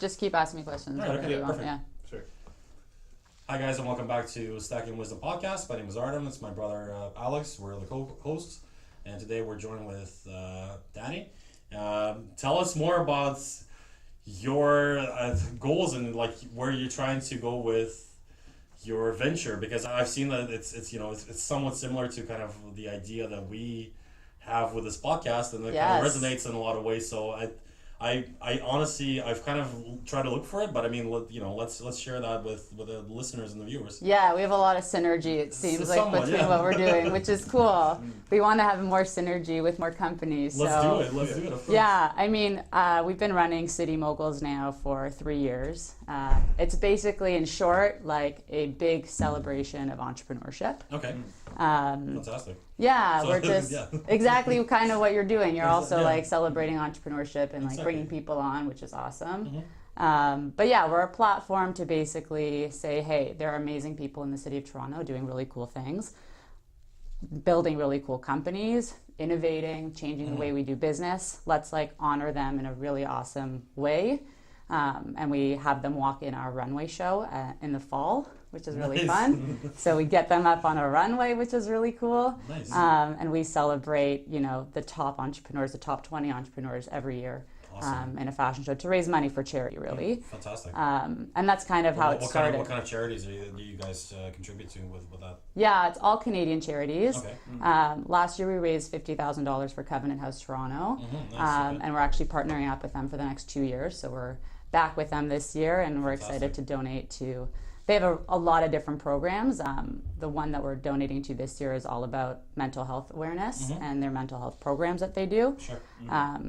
just keep asking me questions. All right, okay, perfect. Yeah. Sure. Hi guys, and welcome back to Stacking Wisdom Podcast. My name is Artem. It's my brother Alex. We're the co-hosts, and today we're joined with Dani. Tell us more about your goals and like where you're trying to go with your venture, because I've seen that it's somewhat similar to kind of the idea that we have with this podcast, and it kind of resonates in a lot of ways. So I honestly, I've kind of tried to look for it, but I mean, let's share that with the listeners and the viewers. Yeah, we have a lot of synergy, it seems like, between what we're doing, which is cool. We want to have more synergy with more companies. Let's do it. Let's do it. Of course. Yeah, I mean, we've been running City Moguls now for 3 years. It's basically, in short, like a big celebration of entrepreneurship. Okay. Fantastic. Yeah, So, we're just exactly kind of what you're doing. You're also like celebrating entrepreneurship and like bringing people on, which is awesome. But yeah, we're a platform to basically say, hey, there are amazing people in the city of Toronto doing really cool things, building really cool companies, innovating, changing the way we do business. Let's like honor them in a really awesome way. And we have them walk in our runway show in the fall, which is really fun. So we get them up on a runway, which is really cool. Nice. And we celebrate, the top entrepreneurs, the top 20 entrepreneurs every year. Awesome. In a fashion show to raise money for charity, really. Fantastic. And that's kind of how it started. What kind of charities do you guys contribute to with that? Yeah, it's all Canadian charities. Okay. Last year we raised $50,000 for Covenant House Toronto. Nice. And we're actually partnering up with them for the next 2 years. So we're back with them this year, and we're excited to donate to. They have a lot of different programs. The one that we're donating to this year is all about mental health awareness and their mental health programs that they do. Sure.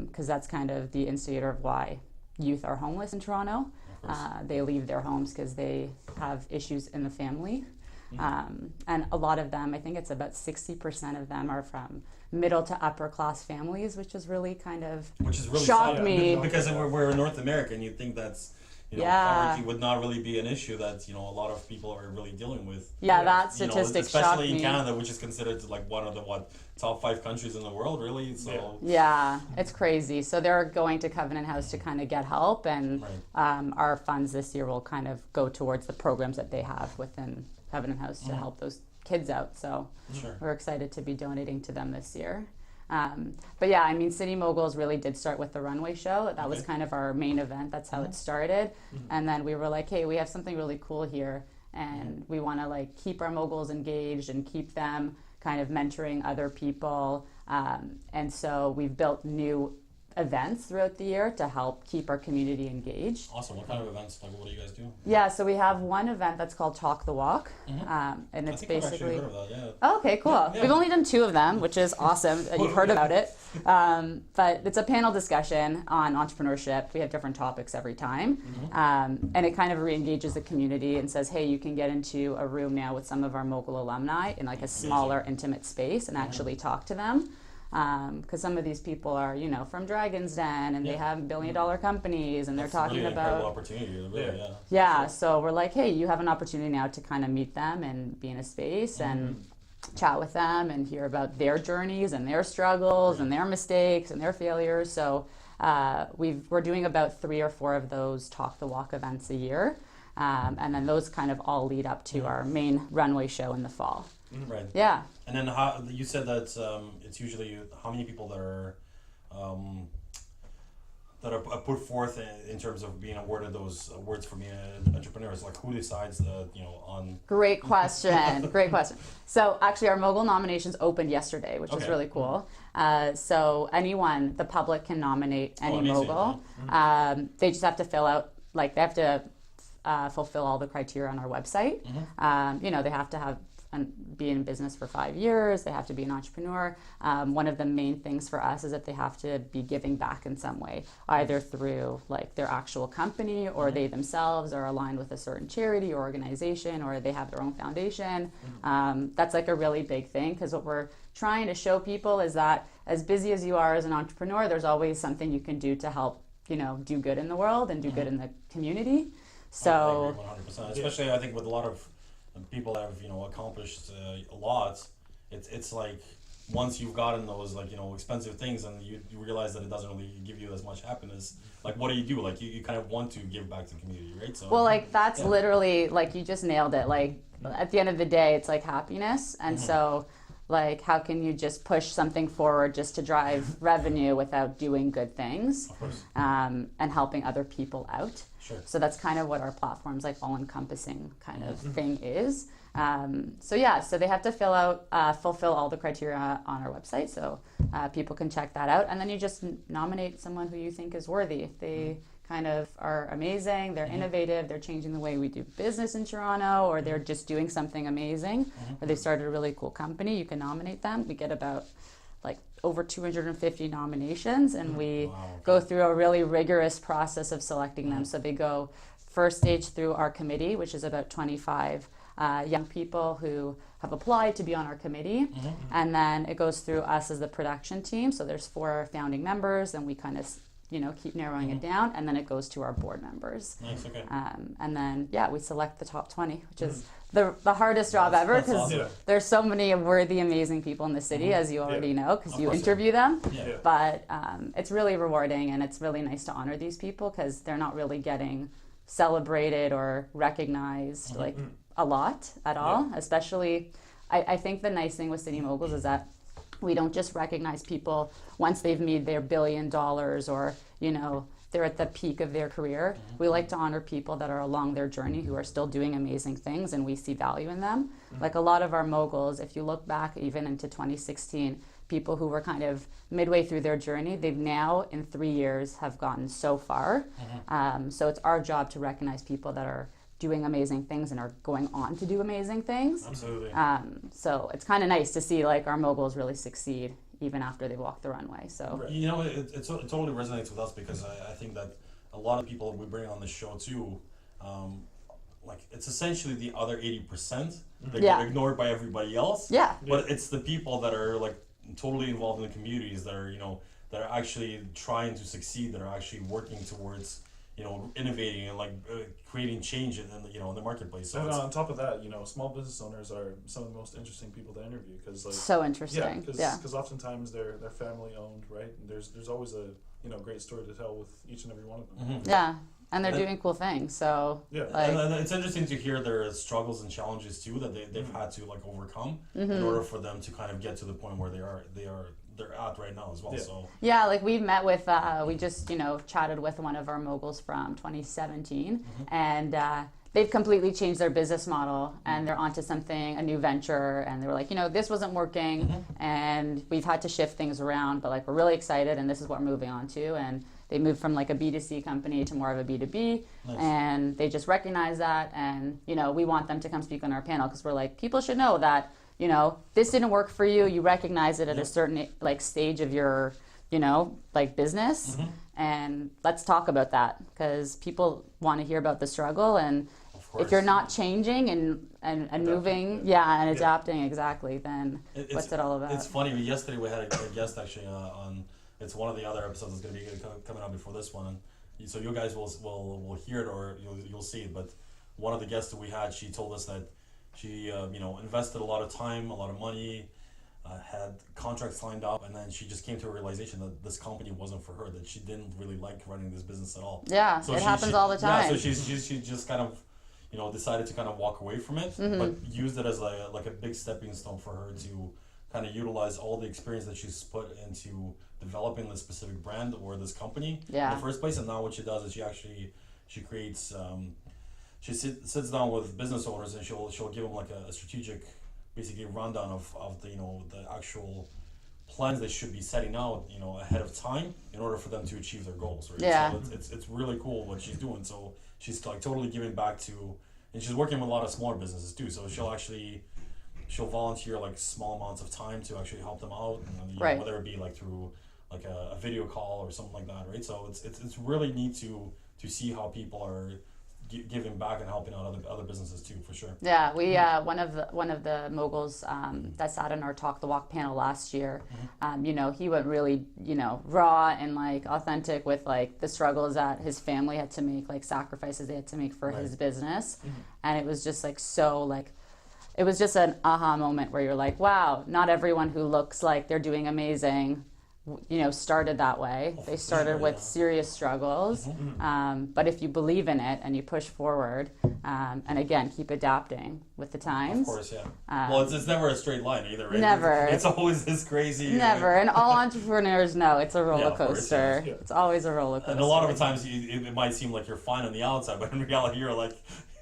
Because that's kind of the instigator of why youth are homeless in Toronto. They leave their homes because they have issues in the family. And a lot of them, I think it's about 60% of them are from middle to upper class families, which is really kind of shocked me. Because we're in North America, and you'd think that's poverty would not really be an issue that a lot of people are really dealing with. Yeah, that statistic shocked me. Especially in Canada, which is considered like one of the top 5 countries in the world, really. So yeah, it's crazy. So they're going to Covenant House to kind of get help, and our funds this year will kind of go towards the programs that they have within Covenant House to help those kids out. So we're excited to be donating to them this year. But yeah, I mean, City Moguls really did start with the runway show. That was kind of our main event. That's how it started. And then we were like, hey, we have something really cool here, and we want to like keep our moguls engaged and keep them kind of mentoring other people. And so we've built new events throughout the year to help keep our community engaged. Awesome. What kind of events? Like, what do you guys do? Yeah, so we have one event that's called Talk the Walk, and it's basically. I've actually heard of that, yeah. Oh, okay, cool. We've only done 2 of them, which is awesome. You've heard about it, but it's a panel discussion on entrepreneurship. We have different topics every time, and it kind of re-engages the community and says, hey, you can get into a room now with some of our Mogul alumni in like a smaller, intimate space and actually talk to them. Because some of these people are, from Dragon's Den, and they have billion-dollar companies, and they're talking really about. Incredible opportunity, really, Yeah. So we're like, hey, you have an opportunity now to kind of meet them and be in a space and chat with them and hear about their journeys and their struggles and their mistakes and their failures. So we're doing about 3 or 4 of those Talk the Walk events a year, and then those kind of all lead up to our main runway show in the fall. Right. Yeah. And then how you said that it's usually how many people that are put forth in terms of being awarded those awards for being entrepreneurs? Like, who decides on? Great question. Great question. So actually, our Mogul nominations opened yesterday, which is really cool. So anyone, the public can nominate any Mogul. They just have to fill out, they have to fulfill all the criteria on our website. They have to have be in business for 5 years. They have to be an entrepreneur. One of the main things for us is that they have to be giving back in some way, either through like their actual company, or they themselves are aligned with a certain charity or organization, or they have their own foundation. That's like a really big thing, because what we're trying to show people is that as busy as you are as an entrepreneur, there's always something you can do to help do good in the world and do good in the community. So I agree 100%. Especially, I think with a lot of people that have accomplished a lot, it's like once you've gotten those like, you know, expensive things and you realize that it doesn't really give you as much happiness, like what do? Like you kind of want to give back to the community, right? So well, like that's literally like you just nailed it. Like at the end of the day, it's like happiness, and so like how can you just push something forward just to drive revenue without doing good things, of course. and helping other people out. Sure. So that's kind of what our platform's like all-encompassing kind of thing is. So they have to fulfill all the criteria on our website, so people can check that out, and then you just nominate someone who you think is worthy. If they kind of are amazing, they're innovative, they're changing the way we do business in Toronto, or they're just doing something amazing, or they started a really cool company, you can nominate them. We get about like over 250 nominations, and we go through a really rigorous process of selecting them. So they go first stage through our committee, which is about 25 young people who have applied to be on our committee, and then it goes through us as the production team. So there's 4 founding members, and we kind of keep narrowing it down, and then it goes to our board members. Nice, okay. And then we select the top 20, which is the hardest job ever, because awesome. there's so many worthy, amazing people in the city, as you already know, because you interview them. Yeah. But it's really rewarding, and it's really nice to honor these people because they're not really getting celebrated or recognized like a lot at all. Especially, I think the nice thing with City Moguls is that we don't just recognize people once they've made their $1 billion or they're at the peak of their career. We like to honor people that are along their journey who are still doing amazing things, and we see value in them. Like a lot of our moguls, if you look back even into 2016, people who were kind of midway through their journey, they've now in 3 years have gotten so far. So it's our job to recognize people that are doing amazing things and are going on to do amazing things. Absolutely. So it's kind of nice to see like our moguls really succeed even after they walk the runway. So it totally resonates with us, because I think that a lot of people we bring on the show too, like it's essentially the other 80% that get ignored by everybody else. Yeah. But it's the people that are like totally involved in the communities that are that are actually trying to succeed, that are actually working towards innovating and like creating change in the marketplace. So and on top of that, small business owners are some of the most interesting people to interview, because like so interesting. because oftentimes they're family owned, right? And there's always a great story to tell with each and every one of them. Yeah, and they're doing cool things. So and it's interesting to hear their struggles and challenges too that they've had to like overcome in order for them to kind of get to the point where they're at right now as well. So like we've met with we just chatted with one of our moguls from 2017, and they've completely changed their business model, and they're onto something, a new venture, and they were like, this wasn't working, and we've had to shift things around, but like we're really excited, and this is what we're moving on to. And they moved from like a B2C company to more of a B2B, and they just recognize that, and we want them to come speak on our panel, because we're like, people should know that this didn't work for you. You recognize it at a certain like stage of your, like business, and let's talk about that, because people want to hear about the struggle. And if you're not changing and moving, and adapting, exactly, then what's it all about? It's funny. Yesterday we had a guest actually on. It's one of the other episodes that's going to be coming out before this one, and so you guys will hear it, or you'll see it. But one of the guests that we had, she told us that she invested a lot of time, a lot of money, had contracts lined up, and then she just came to a realization that this company wasn't for her, that she didn't really like running this business at all. Yeah, so it happens all the time. Yeah, so she just kind of decided to kind of walk away from it, but used it as like a big stepping stone for her to kind of utilize all the experience that she's put into developing this specific brand or this company in the first place. And now what she does is she creates she sits down with business owners, and she'll give them like a strategic, basically rundown of the the actual plans they should be setting out ahead of time in order for them to achieve their goals, right? Yeah. So it's really cool what she's doing. So she's like totally giving back to, and she's working with a lot of smaller businesses too. So she'll volunteer like small amounts of time to actually help them out, right. Whether it be like through like a video call or something like that, right? So it's really neat to see how people are giving back and helping out other businesses too, for sure. Yeah, we one of the moguls that sat in our Talk the Walk panel last year, he went really raw and like authentic with like the struggles that his family had to make, like sacrifices they had to make for his business, and it was just like so like it was just an aha moment where you're like, wow, not everyone who looks like they're doing amazing, started that way. They started with serious struggles. But if you believe in it and you push forward, and again, keep adapting with the times. Of course, yeah. Well, it's never a straight line either, right? Never. It's always this crazy. Never. And all entrepreneurs know it's a roller of course, coaster. yeah. It's always a roller coaster. And a lot of the times it might seem like you're fine on the outside, but in reality you're like...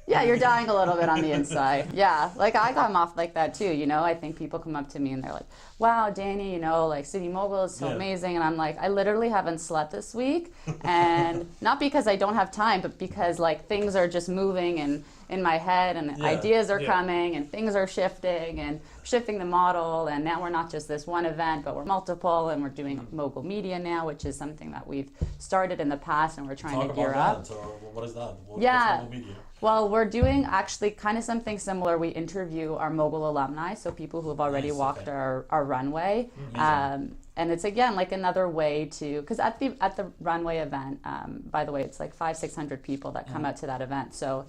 Yeah, you're dying a little bit on the inside. Yeah, like I got off like that too, I think people come up to me and they're like, wow, Dani, like City Mogul is so amazing. And I'm like, I literally haven't slept this week. And not because I don't have time, but because like things are just moving and in my head and ideas are coming and things are shifting the model. And now we're not just this one event, but we're multiple, and we're doing Mogul Media now, which is something that we've started in the past and we're trying to gear up. So what is that? What's Yeah. Mogul Media? Well, we're doing actually kind of something similar. We interview our Mogul alumni, so people who have already walked our runway. And it's again like another way to, because at the runway event, by the way, it's like 500-600 people that come out to that event. So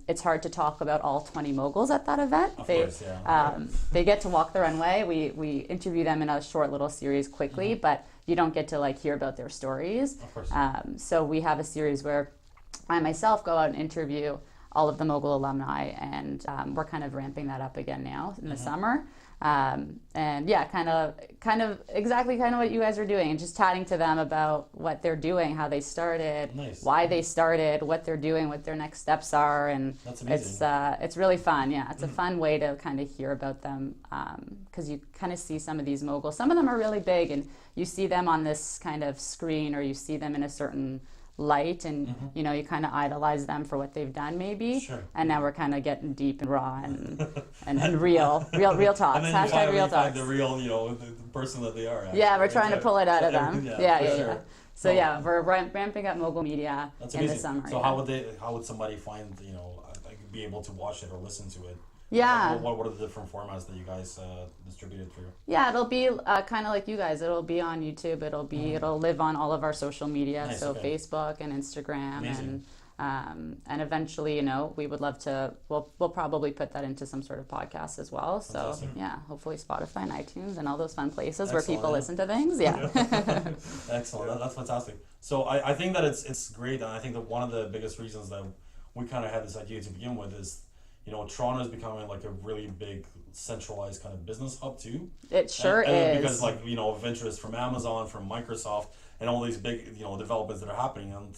it's hard to talk about all 20 moguls at that event. Of course, yeah. They get to walk the runway. We interview them in a short little series quickly, but you don't get to like hear about their stories. Of course. So we have a series where I myself go out and interview all of the Mogul alumni, and we're kind of ramping that up again now in the summer. And yeah, kind of exactly what you guys are doing, and just chatting to them about what they're doing, how they started, why they started, what they're doing, what their next steps are, and That's amazing. it's really fun. Yeah, it's a fun way to kind of hear about them, because you kind of see some of these moguls. Some of them are really big, and you see them on this kind of screen, or you see them in a certain light, and you kind of idolize them for what they've done maybe. Sure. And now we're kind of getting deep and raw and real talks. And then Hashtag real talks. find the real, the person that they are. Actually, Yeah, we're trying to pull it out of them. Yeah. Sure. So yeah, we're ramping up Mogul Media That's in amazing. the summer. So how would somebody find, like be able to watch it or listen to it? Yeah. What are the different formats that you guys distributed through? Yeah, it'll be kind of like you guys. It'll be on YouTube. It'll live on all of our social media, Nice, so okay. Facebook and Instagram. Amazing. And eventually, we would love to. We'll probably put that into some sort of podcast as well. So Fantastic. yeah, hopefully Spotify and iTunes and all those fun places Excellent, where people yeah. listen to things. Yeah. Excellent. That's fantastic. So I think that it's great, and I think that one of the biggest reasons that we kind of had this idea to begin with is, Toronto is becoming like a really big centralized kind of business hub too. It sure and is. because of interest from Amazon, from Microsoft, and all these big developments that are happening, and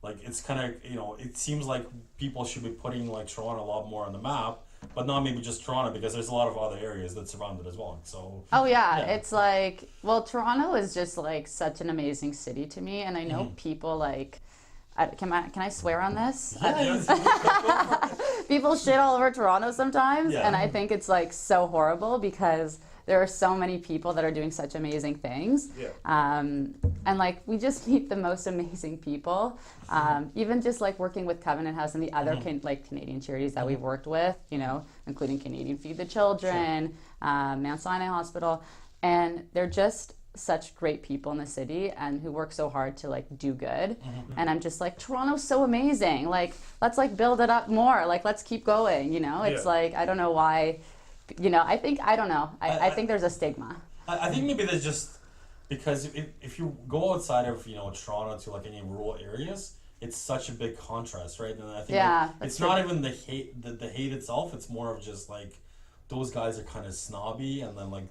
like it's kind of it seems like people should be putting like Toronto a lot more on the map, but not maybe just Toronto, because there's a lot of other areas that surround it as well. So oh yeah, it's like, well, Toronto is just like such an amazing city to me, and I know people like. Can I swear on this? People shit all over Toronto sometimes, and I think it's like so horrible because there are so many people that are doing such amazing things. Yeah. And like we just meet the most amazing people. Even just like working with Covenant House and the other Canadian charities that we've worked with, including Canadian Feed the Children, Mount Sinai Hospital, and they're just such great people in the city and who work so hard to like do good. And I'm just like, Toronto's so amazing, like let's like build it up more, like let's keep going. It's like, I don't know why, I think there's a stigma. I think maybe there's just because if you go outside of Toronto to like any rural areas, it's such a big contrast, right? And I think it's not even the hate itself, it's more of just like those guys are kind of snobby, and then like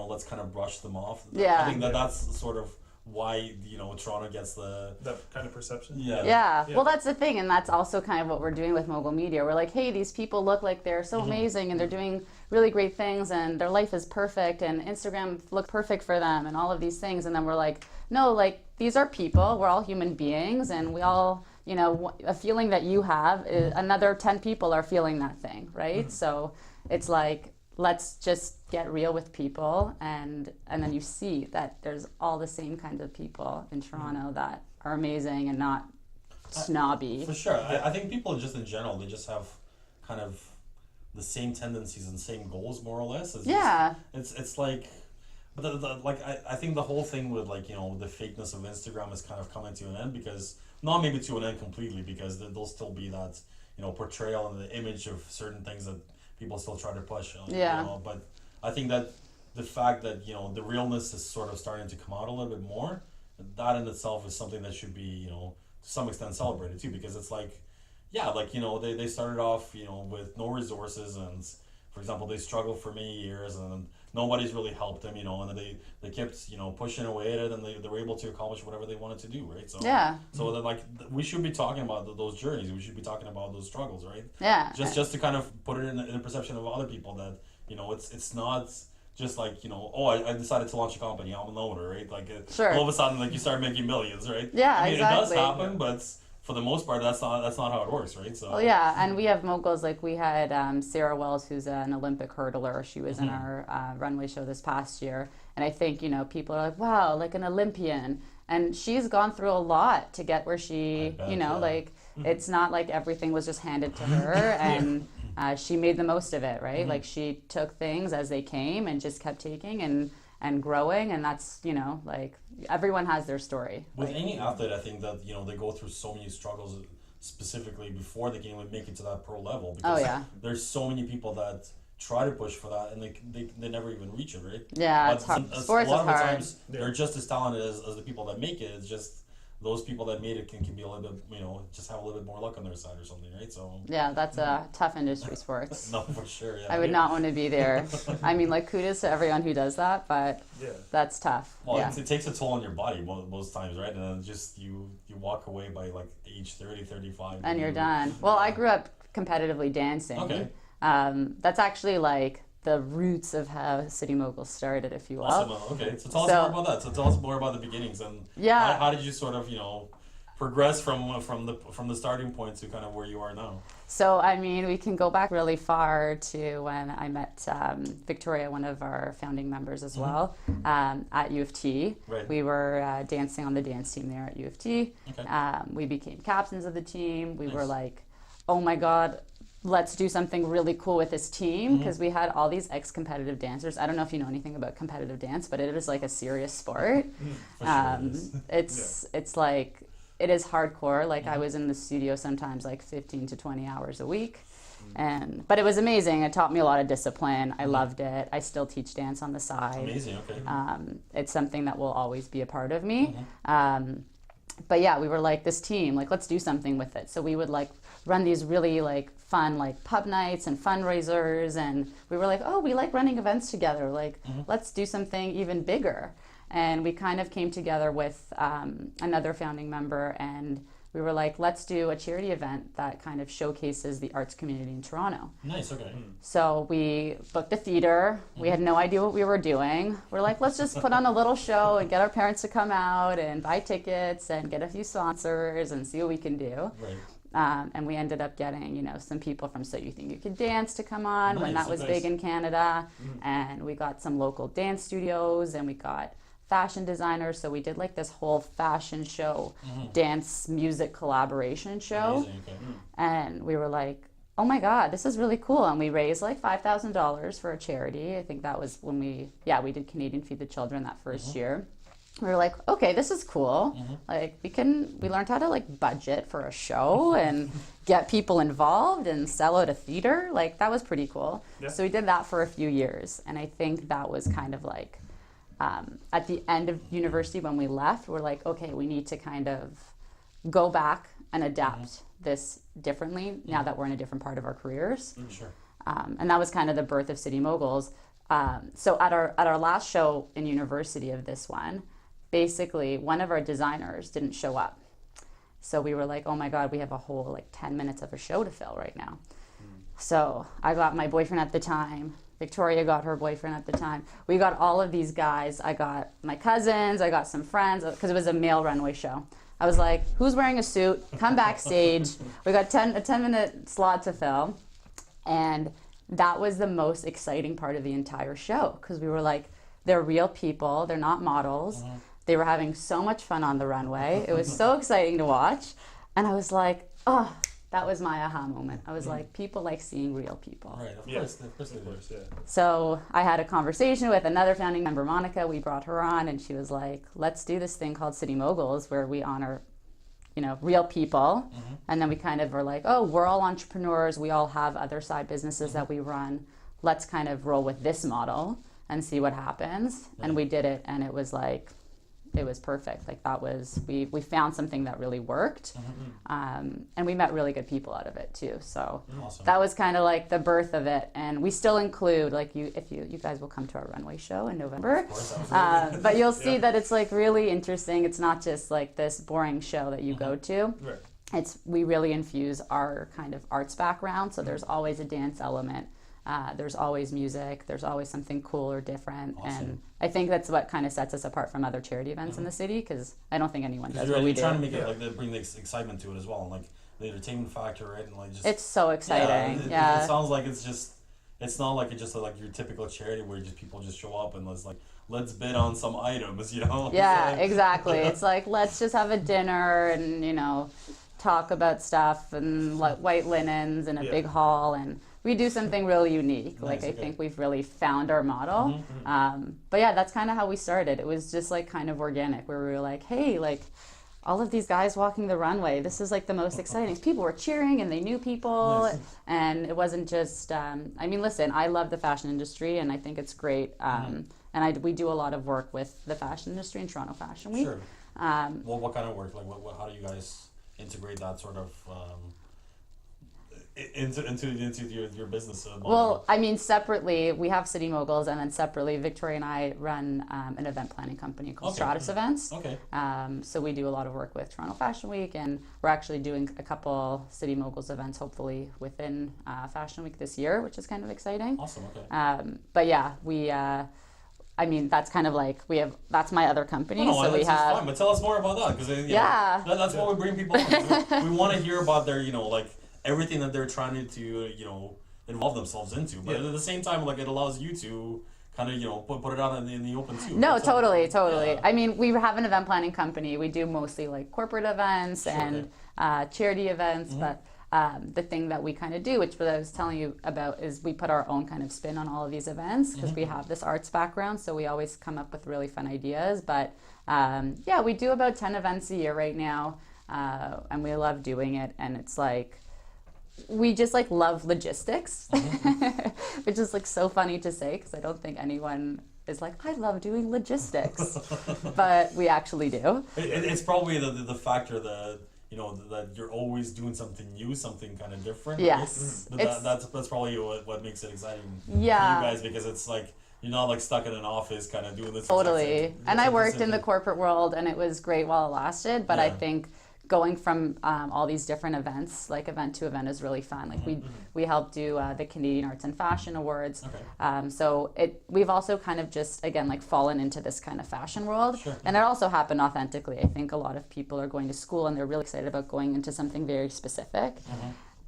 let's kind of brush them off. Yeah. I think that's sort of why, Toronto gets that kind of perception. Yeah. Well, that's the thing, and that's also kind of what we're doing with Mogul Media. We're like, hey, these people look like they're so amazing, and they're doing really great things, and their life is perfect, and Instagram looks perfect for them, and all of these things. And then we're like, no, like these are people. We're all human beings, and we all, a feeling that you have, another 10 people are feeling that thing, right? So it's like, let's just get real with people, and then you see that there's all the same kinds of people in Toronto that are amazing and not snobby. For sure. I think people just in general, they just have kind of the same tendencies and same goals, more or less. It's like, I think the whole thing with like, the fakeness of Instagram is kind of coming to an end, because not maybe to an end completely, because there'll still be that, portrayal and the image of certain things that people still try to push. Yeah. You know, but I think that the fact that, you know, the realness is sort of starting to come out a little bit more, that in itself is something that should be, you know, to some extent celebrated too, because it's like, yeah, like, you know, they started off, you know, with no resources, and for example, they struggled for many years, and nobody's really helped them, you know, and then they kept, you know, pushing away at it, and they were able to accomplish whatever they wanted to do, right? So Yeah. so then, like, we should be talking about those journeys. We should be talking about those struggles, right? Yeah. Just to kind of put it in the perception of other people that, you know, it's not just like, you know, oh, I decided to launch a company, I'm an owner, right? Like, Sure. all of a sudden, like, you start making millions, right? Yeah, I mean, exactly. it does happen, but for the most part, that's not how it works, right? So Well, yeah, and we have moguls, like we had Sarah Wells, who's an Olympic hurtler. She was in our runway show this past year. And I think, you know, people are like, wow, like an Olympian. And she's gone through a lot to get where she, bet, you know, yeah. like, it's not like everything was just handed to her. And she made the most of it, right? Like, she took things as they came and just kept taking and growing. And that's, you know, like, everyone has their story. with Like, any athlete, I think that, you know, they go through so many struggles specifically before they can even make it to that pro level. Because Oh, yeah. there's so many people that try to push for that, and they never even reach it, right? yeah, But it's hard. a Sports lot is of the hard. times they're just as talented as the people that make it. It's just those people that made it can be a little bit, you know, just have a little bit more luck on their side or something, right? So Yeah, that's a tough industry, sports. no, for sure. Yeah. I would not want to be there. I mean, like, kudos to everyone who does that, but Yeah. that's tough. Well, Yeah. it takes a toll on your body most times, right? And then just you walk away by like age 30, 35. And you're done. Well, I grew up competitively dancing. Okay. That's actually like the roots of how City Moguls started, if you will. Awesome. Okay, so tell us So- more about that. So tell us more about the beginnings and Yeah. how did you sort of, you know, progress from the starting point to kind of where you are now? So, I mean, we can go back really far to when I met Victoria, one of our founding members as well, at U of T. Right. We were dancing on the dance team there at U of T. Okay. We became captains of the team. We were Nice. like, oh my God, let's do something really cool with this team, because we had all these ex-competitive dancers. I don't know if you know anything about competitive dance, but it is like a serious sport. For sure it is. It's like, it is hardcore. Like, I was in the studio sometimes like 15 to 20 hours a week. But it was amazing. It taught me a lot of discipline. I loved it. I still teach dance on the side. Amazing. Okay. It's something that will always be a part of me. But yeah, we were like this team, like, let's do something with it. So we would like run these really like fun like pub nights and fundraisers, and we were like, oh, we like running events together. Like, let's do something even bigger. And we kind of came together with another founding member, and we were like, let's do a charity event that kind of showcases the arts community in Toronto. Nice. Okay. So we booked a theater. We had no idea what we were doing. We're like, let's just put on a little show and get our parents to come out and buy tickets and get a few sponsors and see what we can do. Right. And we ended up getting, you know, some people from So You Think You Could Dance to come on when Nice, that was nice. big in Canada. And we got some local dance studios, and we got fashion designers. So we did like this whole fashion show, dance music collaboration show. Amazing. Okay. And we were like, oh my God, this is really cool. And we raised like $5,000 for a charity. I think that was when we did Canadian Feed the Children that first year. We were like, okay, this is cool. Like, we learned how to like budget for a show and get people involved and sell out a theater. Like, that was pretty cool. Yeah. So we did that for a few years. And I think that was kind of like, at the end of university when we left, we're like, okay, we need to kind of go back and adapt this differently now that we're in a different part of our careers. Sure. And that was kind of the birth of City Moguls. So at our last show in university of this one, basically one of our designers didn't show up. So we were like, oh my God, we have a whole like 10 minutes of a show to fill right now. So I got my boyfriend at the time. Victoria got her boyfriend at the time. We got all of these guys. I got my cousins. I got some friends, because it was a male runway show. I was like, who's wearing a suit? Come backstage. We got a 10-minute slot to fill. And that was the most exciting part of the entire show, because we were like, they're real people. They're not models. They were having so much fun on the runway. It was so exciting to watch. And I was like, oh, that was my aha moment. I was like, people like seeing real people. Right. Of Yeah. course. Of course they Of do. course, yeah. So I had a conversation with another founding member, Monica. We brought her on, and she was like, let's do this thing called City Moguls, where we honor real people. And then we kind of were like, oh, we're all entrepreneurs. We all have other side businesses that we run. Let's kind of roll with this model and see what happens. And we did it, and it was like, it was perfect. Like that was, we found something that really worked. And we met really good people out of it too. So that was kind of like the birth of it. And we still include, like you guys will come to our runway show in November. Of course, absolutely. But you'll see that it's like really interesting. It's not just like this boring show that you go to. Right. We really infuse our kind of arts background. So there's always a dance element. There's always music. There's always something cool or different. And I think that's what kind of sets us apart from other charity events in the city, because I don't think anyone does what we do. You're trying to make it like bring the excitement to it as well, and like the entertainment factor, right? And like just it's so exciting. It sounds like it's not like it's just like your typical charity where just people just show up and let's bid on some items, Yeah, exactly. It's like, let's just have a dinner and talk about stuff and white linens in a big hall, and we do something really unique. Nice, I think we've really found our model. But yeah, that's kind of how we started. It was just like kind of organic, where we were like, hey, like all of these guys walking the runway, this is like the most exciting. People were cheering and they knew people. Nice. And it wasn't just, listen, I love the fashion industry and I think it's great. And we do a lot of work with the fashion industry in Toronto Fashion Week. Sure. Well, what kind of work? Like, how do you guys integrate that sort of into your business? Well, separately, we have City Moguls, and then separately, Victoria and I run an event planning company called Stratus Events. Okay. So we do a lot of work with Toronto Fashion Week, and we're actually doing a couple City Moguls events, hopefully within Fashion Week this year, which is kind of exciting. Awesome. Okay. But yeah, we. That's kind of like that's my other company. No, so we have. Fine, but tell us more about that, because that's what we bring people on. We want to hear about their like everything that they're trying to involve themselves into, but at the same time, like it allows you to kind of put it out in the open too. No, right? totally. Yeah. We have an event planning company. We do mostly like corporate events and charity events, but. The thing that we kind of do, which what I was telling you about, is we put our own kind of spin on all of these events, because we have this arts background, so we always come up with really fun ideas. But we do about 10 events a year right now, and we love doing it. And it's like, we just like love logistics, which is like so funny to say, because I don't think anyone is like, I love doing logistics, but we actually do. It's probably the factor that that you're always doing something new, something kind of different. Yes. Right? But that's probably what makes it exciting for you Yeah. guys, because it's like you're not like stuck in an office kind of doing this. Totally. And I worked in the corporate world, and it was great while it lasted, but I think going from all these different events, like event to event, is really fun. Like we helped do the Canadian Arts and Fashion Awards. Okay. So we've also kind of just, again, like fallen into this kind of fashion world. Sure. And it also happened authentically. I think a lot of people are going to school and they're really excited about going into something very specific.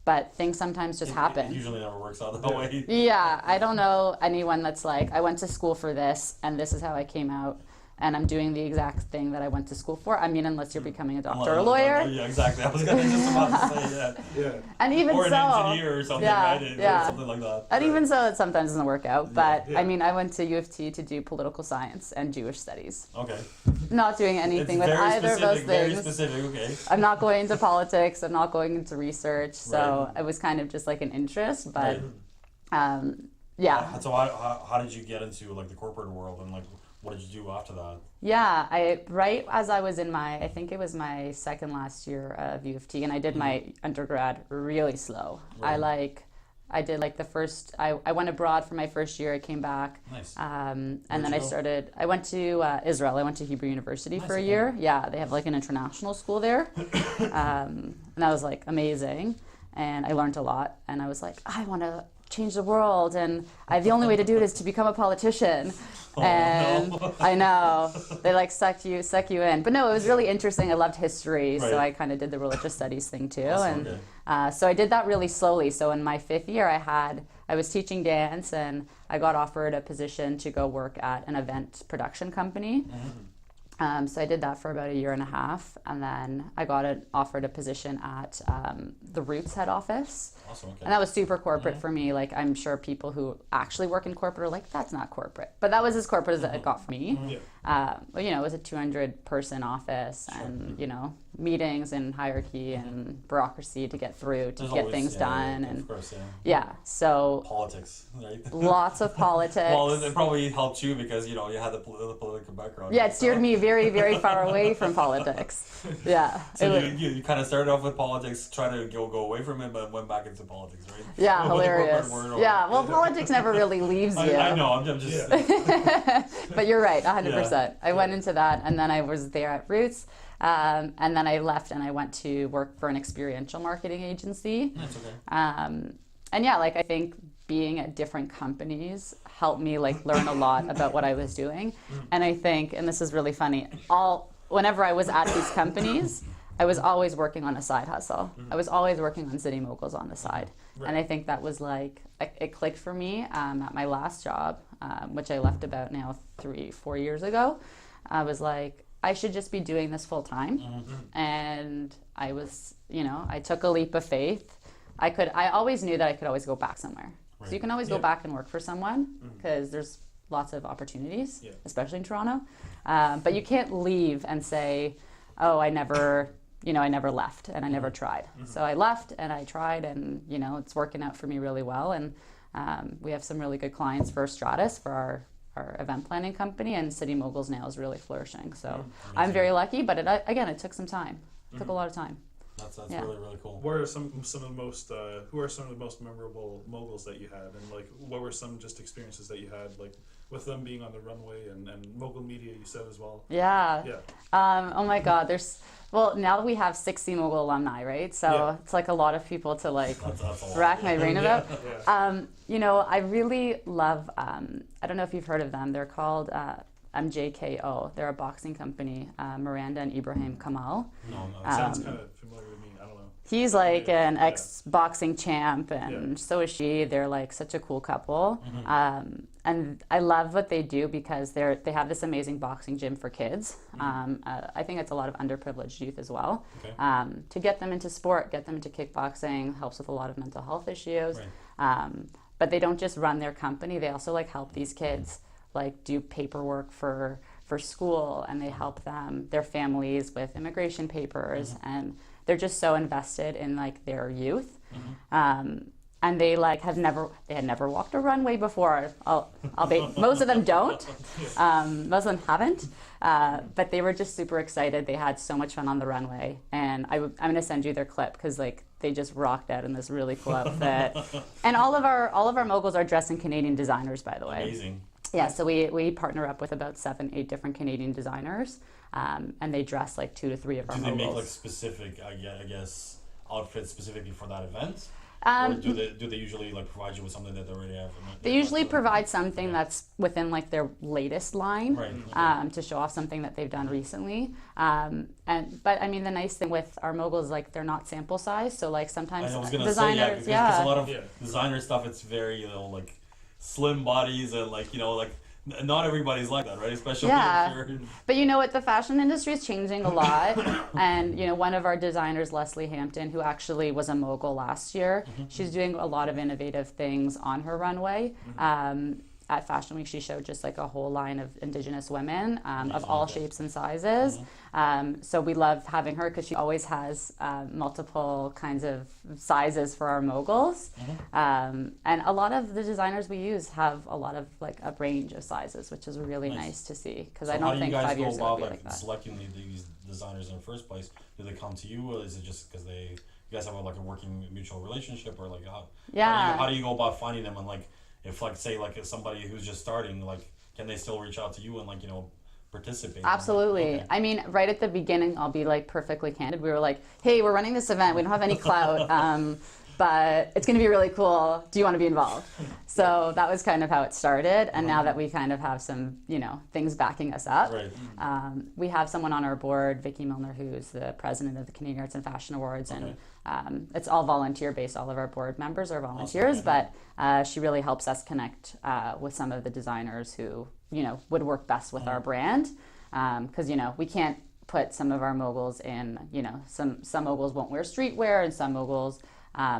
But things sometimes just happen. It usually never works out that way. Yeah, I don't know anyone that's like, I went to school for this and this is how I came out. And I'm doing the exact thing that I went to school for. Unless you're becoming a doctor or a lawyer. Yeah, exactly. I was just about to say that. Yeah. And even or so, an engineer or something, right? Something like that. And even so, it sometimes doesn't work out. But I went to U of T to do political science and Jewish studies. Okay. Not doing anything with either of those things. Very specific. Okay. I'm not going into politics. I'm not going into research. So it was kind of just like an interest. But yeah. So how did you get into like the corporate world, and like what did you do after that? Yeah, right as I was in I think it was my second last year of U of T, and I did my undergrad really slow. Right. I did like the first, I went abroad for my first year, I came back. Nice. And then I went to Israel. I went to Hebrew University for a year. Yeah, they have like an international school there. And that was like amazing. And I learned a lot. And I was like, I want to change the world, and the only way to do it is to become a politician. No. I know they like suck you in, but no, it was really interesting. I loved history, so I kind of did the religious studies thing too. Awesome. And so I did that really slowly. So in my 5th year, I was teaching dance, and I got offered a position to go work at an event production company. So I did that for about a year and a half, and then I got offered a position at the Roots head office. Awesome, okay. And that was super corporate for me. Like, I'm sure people who actually work in corporate are like, that's not corporate. But that was as corporate as it got for me. But, it was a 200-person office, and, meetings and hierarchy and bureaucracy to get through to There's get always, things done, of and course, so politics, right? lots of politics. Well, it probably helped you because you had the political background. Yeah, it steered me very, very far away from politics. Yeah. So you kind of started off with politics, trying to go away from it, but went back into politics, right? Yeah, hilarious. Yeah, well, politics never really leaves you. I know. I'm just. But you're right, 100%. Yeah. I went into that, and then I was there at Roots, and then I left and I went to work for an experiential marketing agency. That's okay. And yeah, like I think being at different companies helped me like learn a lot about what I was doing. And I think, and this is really funny, whenever I was at these companies, I was always working on a side hustle. I was always working on City Moguls on the side. Right. And I think that was like, it clicked for me at my last job, which I left about now 3-4 years ago. I was like, I should just be doing this full time. And I was, I took a leap of faith. I always knew that I could always go back somewhere. Right. So you can always go back and work for someone because there's lots of opportunities, especially in Toronto. But you can't leave and say, oh, I never left and I never tried. So I left and I tried, and it's working out for me really well. And we have some really good clients for Stratus, for our event planning company, and City Moguls now is really flourishing. So I'm very lucky, but it took some time. It took a lot of time. That's really, really cool. What are some of the most who are some of the most memorable moguls that you had, and like what were some just experiences that you had, like with them being on the runway and mogul media, you said as well? Yeah. Oh my God, now that we have 60 Mogul alumni, right? So it's like a lot of people to like rack my brain about. I really love, I don't know if you've heard of them. They're called MJKO. They're a boxing company, Miranda and Ibrahim Kamal. No, it sounds kind of familiar to me. I don't know. He's like an ex-boxing champ, and so is she. They're like such a cool couple. And I love what they do because they have this amazing boxing gym for kids. I think it's a lot of underprivileged youth as well. Okay. To get them into sport, get them into kickboxing, helps with a lot of mental health issues. Right. But they don't just run their company. They also like help these kids like do paperwork for school, and they help their families with immigration papers, and they're just so invested in like their youth. And they like had never walked a runway before. Albeit most of them don't. Most of them haven't. But they were just super excited. They had so much fun on the runway, and I'm gonna send you their clip because like they just rocked out in this really cool outfit. And all of our moguls are dressed in Canadian designers, by the way. Amazing. Yeah, so we partner up with about 7-8 different Canadian designers, and they dress like 2 to 3 of our moguls. Do they make like specific, I guess, outfits specifically for that event? Or do they usually like provide you with something that they already have? They usually provide something that's within like their latest line, right. To show off something that they've done recently. But I mean, the nice thing with our moguls, like they're not sample size, so like sometimes I was gonna designers, say, because a lot of designer stuff, it's very like slim bodies and like not everybody's like that, right? Especially if you're... But you know what? The fashion industry is changing a lot. And, one of our designers, Leslie Hampton, who actually was a mogul last year, she's doing a lot of innovative things on her runway. At Fashion Week, she showed just like a whole line of Indigenous women of all shapes and sizes. So we love having her because she always has multiple kinds of sizes for our moguls. And a lot of the designers we use have a lot of like a range of sizes, which is really nice to see, because I don't think 5 years ago would be like that. Selecting these designers in the first place? Do they come to you, or is it just because you guys have like a working mutual relationship, or like how do you go about finding them, and like if like say like if somebody who's just starting, like can they still reach out to you and like participate? Absolutely. I mean, right at the beginning, I'll be like perfectly candid. We were like, hey, we're running this event. We don't have any clout, but it's going to be really cool. Do you want to be involved? So that was kind of how it started. And now that we kind of have some, things backing us up, we have someone on our board, Vicky Milner, who's the president of the Canadian Arts and Fashion Awards. And it's all volunteer based. All of our board members are volunteers, but she really helps us connect with some of the designers who, would work best with our brand. Because, we can't put some of our moguls in, some moguls won't wear streetwear, and some moguls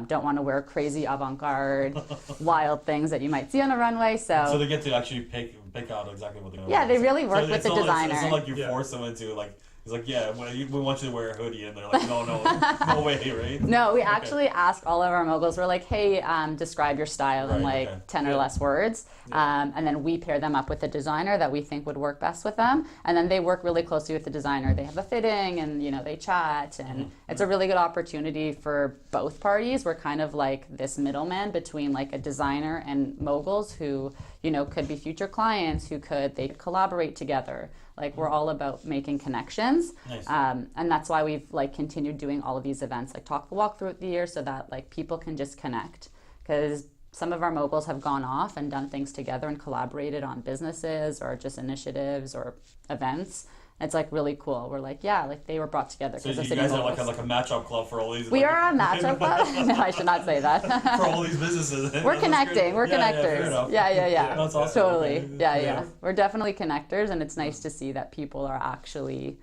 don't want to wear crazy avant-garde, wild things that you might see on a runway. So they get to actually pick out exactly what they're going to wear. Yeah, they really work with the designer. It's not like you force them into like He's like, yeah, well, we want you to wear a hoodie, and they're like, no, no way, right? No, we actually asked all of our moguls. We're like, hey, describe your style in Right, like okay. 10 or less words, and then we pair them up with a designer that we think would work best with them, and then they work really closely with the designer. They have a fitting, and they chat, and it's a really good opportunity for both parties. We're kind of like this middleman between like a designer and moguls who could be future clients, they could collaborate together. Like we're all about making connections. Nice. And that's why we've like continued doing all of these events, like Talk the Walk throughout the year, so that like people can just connect. Because some of our moguls have gone off and done things together and collaborated on businesses or just initiatives or events. It's like really cool. We're like, yeah, like they were brought together So because of you City guys are Moguls. like a match-up club for all these. We are a matchup club. No, I should not say that. For all these businesses. We're connecting. We're Yeah, fair connectors. enough. Yeah. That's awesome. Totally. Okay. Yeah. We're definitely connectors, and it's nice to see that people are actually,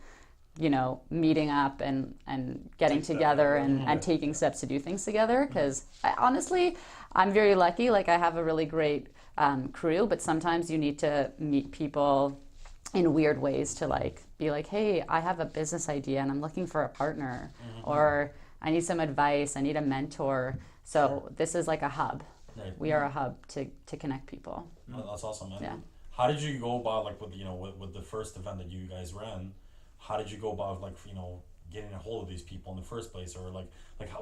meeting up and getting together and taking steps to do things together. Because honestly, I'm very lucky. Like I have a really great crew, but sometimes you need to meet people in weird ways to like be like, hey, I have a business idea and I'm looking for a partner, or I need some advice, I need a mentor. So this is like a hub. Right. We are a hub to connect people. Oh, that's awesome, man. Yeah. How did you go about like with the first event that you guys ran? How did you go about like getting a hold of these people in the first place, or like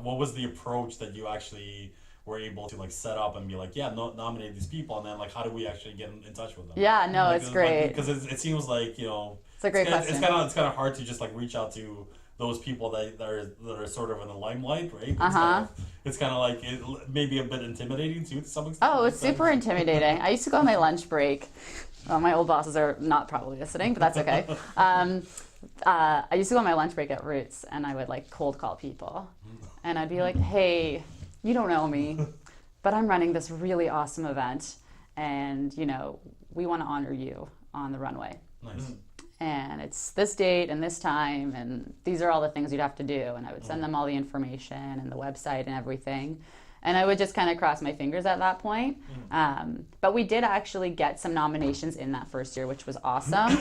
what was the approach that you actually were able to like set up and be like, yeah, nominate these people, and then like how do we actually get in touch with them? Yeah, no, Like, it's great. Because it seems like It's a great question. It's kind of hard to just like reach out to those people that are sort of in the limelight, right? It's kind of like maybe a bit intimidating too to some extent. Oh, it's super intimidating. I used to go on my lunch break. Well, my old bosses are not probably listening, but that's okay. I used to go on my lunch break at Roots, and I would like cold call people, and I'd be like, hey, you don't know me, but I'm running this really awesome event, and we want to honor you on the runway. Nice. And it's this date and this time, and these are all the things you'd have to do. And I would send them all the information and the website and everything. And I would just kind of cross my fingers at that point. But we did actually get some nominations in that first year, which was awesome.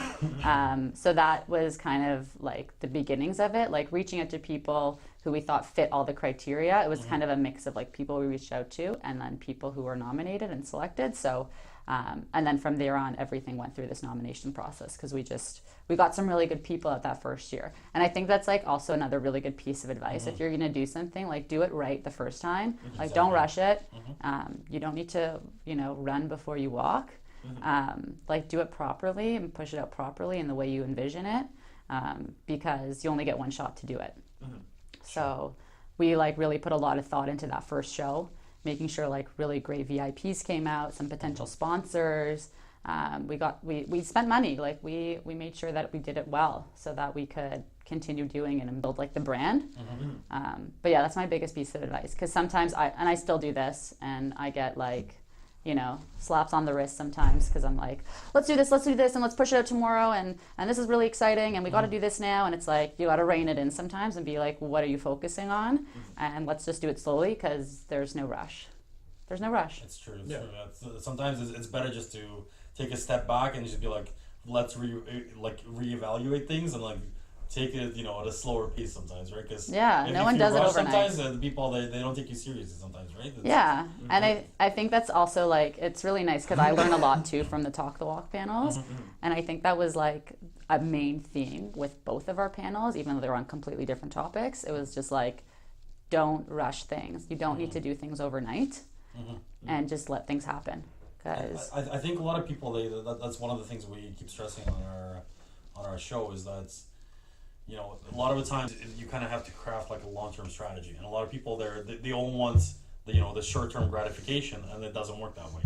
So that was kind of like the beginnings of it, like reaching out to people who we thought fit all the criteria. It was kind of a mix of like people we reached out to and then people who were nominated and selected. So and then from there on, everything went through this nomination process because we got some really good people at that first year. And I think that's like also another really good piece of advice. If you're going to do something, like do it right the first time. Like don't rush it. You don't need to, run before you walk. Like do it properly and push it out properly in the way you envision it, because you only get one shot to do it. So we like really put a lot of thought into that first show, making sure like really great VIPs came out, some potential sponsors. We spent money, like we made sure that we did it well so that we could continue doing it and build like the brand. But yeah, that's my biggest piece of advice, because sometimes I still do this and I get like, slaps on the wrist sometimes because I'm like, let's do this and let's push it out tomorrow and this is really exciting and we got to do this now, and it's like you got to rein it in sometimes and be like, what are you focusing on? And let's just do it slowly because there's no rush. It's true. Sometimes it's better just to take a step back and just be like, let's reevaluate things and like take it, at a slower pace sometimes, right? Because no one does it overnight. Sometimes the people they don't take you seriously sometimes, right? And I think that's also like, it's really nice because I learn a lot too from the Talk the Walk panels, and I think that was like a main theme with both of our panels, even though they were on completely different topics. It was just like, don't rush things. You don't need to do things overnight, and just let things happen. Because I think a lot of people that's one of the things we keep stressing on our show is that. A lot of the times you kind of have to craft like a long-term strategy, and a lot of people they all want the short-term gratification, and it doesn't work that way.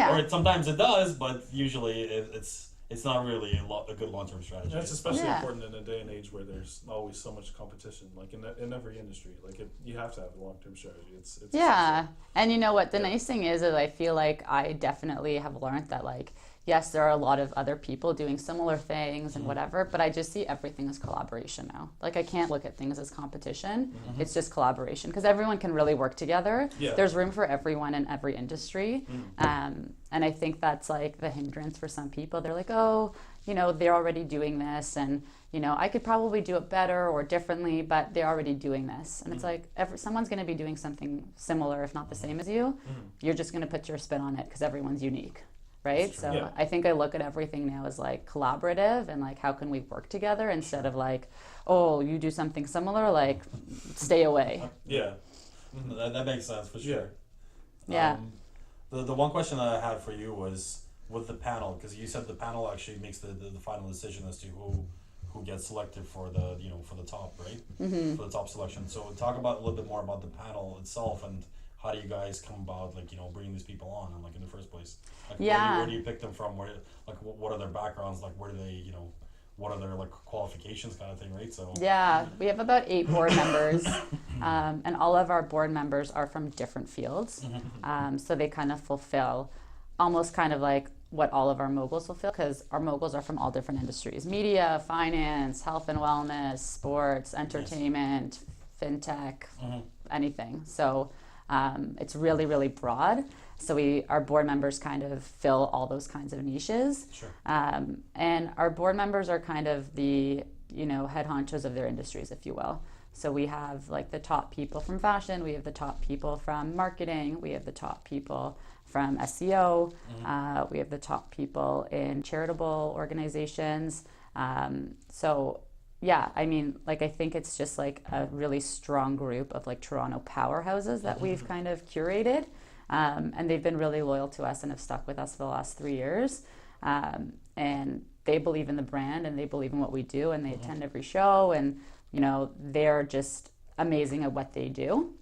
Or sometimes it does, but usually it's not really a good long-term strategy. That's especially important in a day and age where there's always so much competition, like in every industry. Like you have to have a long-term strategy. It's essential. And you know what the nice thing is that I feel like I definitely have learned that like, yes, there are a lot of other people doing similar things and whatever, but I just see everything as collaboration now. Like I can't look at things as competition. It's just collaboration because everyone can really work together. There's room for everyone in every industry. And I think that's like the hindrance for some people. They're like, oh, they're already doing this, and I could probably do it better or differently, but they're already doing this. And it's like someone's going to be doing something similar, if not the same as you. You're just going to put your spin on it because everyone's unique, right? So I think I look at everything now as like collaborative and like how can we work together instead of like, oh, you do something similar, like stay away. That makes sense for sure. Yeah. The one question that I had for you was with the panel, because you said the panel actually makes the final decision as to who gets selected for the for the top, right? For the top selection. So talk about a little bit more about the panel itself and how do you guys come about bringing these people on and in the first place? Like, where do you pick them from? Where what are their backgrounds? Like where do they what are their qualifications kind of thing, right? So yeah, we have about 8 board members, and all of our board members are from different fields. So they kind of fulfill almost kind of like what all of our moguls fulfill, because our moguls are from all different industries: media, finance, health and wellness, sports, entertainment, fintech, anything. So it's really, really broad. So our board members kind of fill all those kinds of niches. Sure. And our board members are kind of the, head honchos of their industries, if you will. So we have like the top people from fashion, we have the top people from marketing, we have the top people from SEO, we have the top people in charitable organizations. So yeah, I mean, I think it's just like a really strong group of Toronto powerhouses that we've kind of curated. And they've been really loyal to us and have stuck with us for the last 3 years. And they believe in the brand and they believe in what we do, and they attend every show, and they're just amazing at what they do.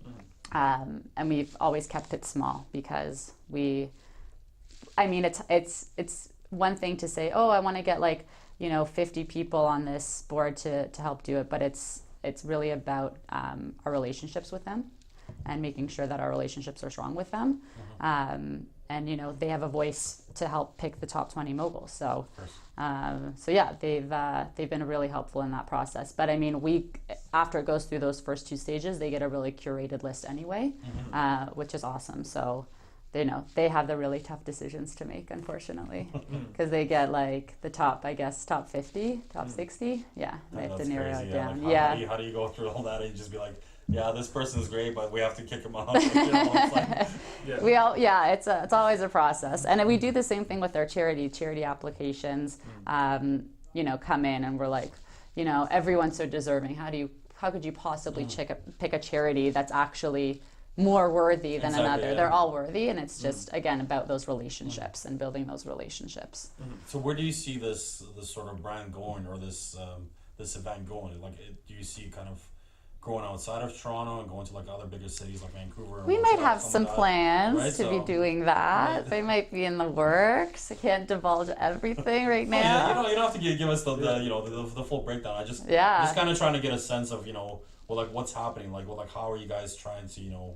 And we've always kept it small because it's one thing to say, oh, I want to get 50 people on this board to help do it, but it's really about our relationships with them and making sure that our relationships are strong with them. And they have a voice to help pick the top 20 moguls. So yeah, they've been really helpful in that process. But I mean, after it goes through those first 2 stages, they get a really curated list anyway, which is awesome. So they have the really tough decisions to make, unfortunately, because they get the top 50, top 60. Yeah, they have to narrow it down. How do you go through all that and just be like, yeah, this person is great, but we have to kick him out. It's always a process, and we do the same thing with our charity applications. Come in and we're like, everyone's so deserving. How could you possibly pick a charity that's actually more worthy than another? Yeah. They're all worthy, and it's just again about those relationships and building those relationships. So where do you see this sort of brand going, or this event going? Do you see kind of growing outside of Toronto and going to other bigger cities like Vancouver? We might have some plans to be doing that. They might be in the works. I can't divulge everything right now. You don't have to give us the full breakdown. I just kind of trying to get a sense of what's happening. How are you guys trying to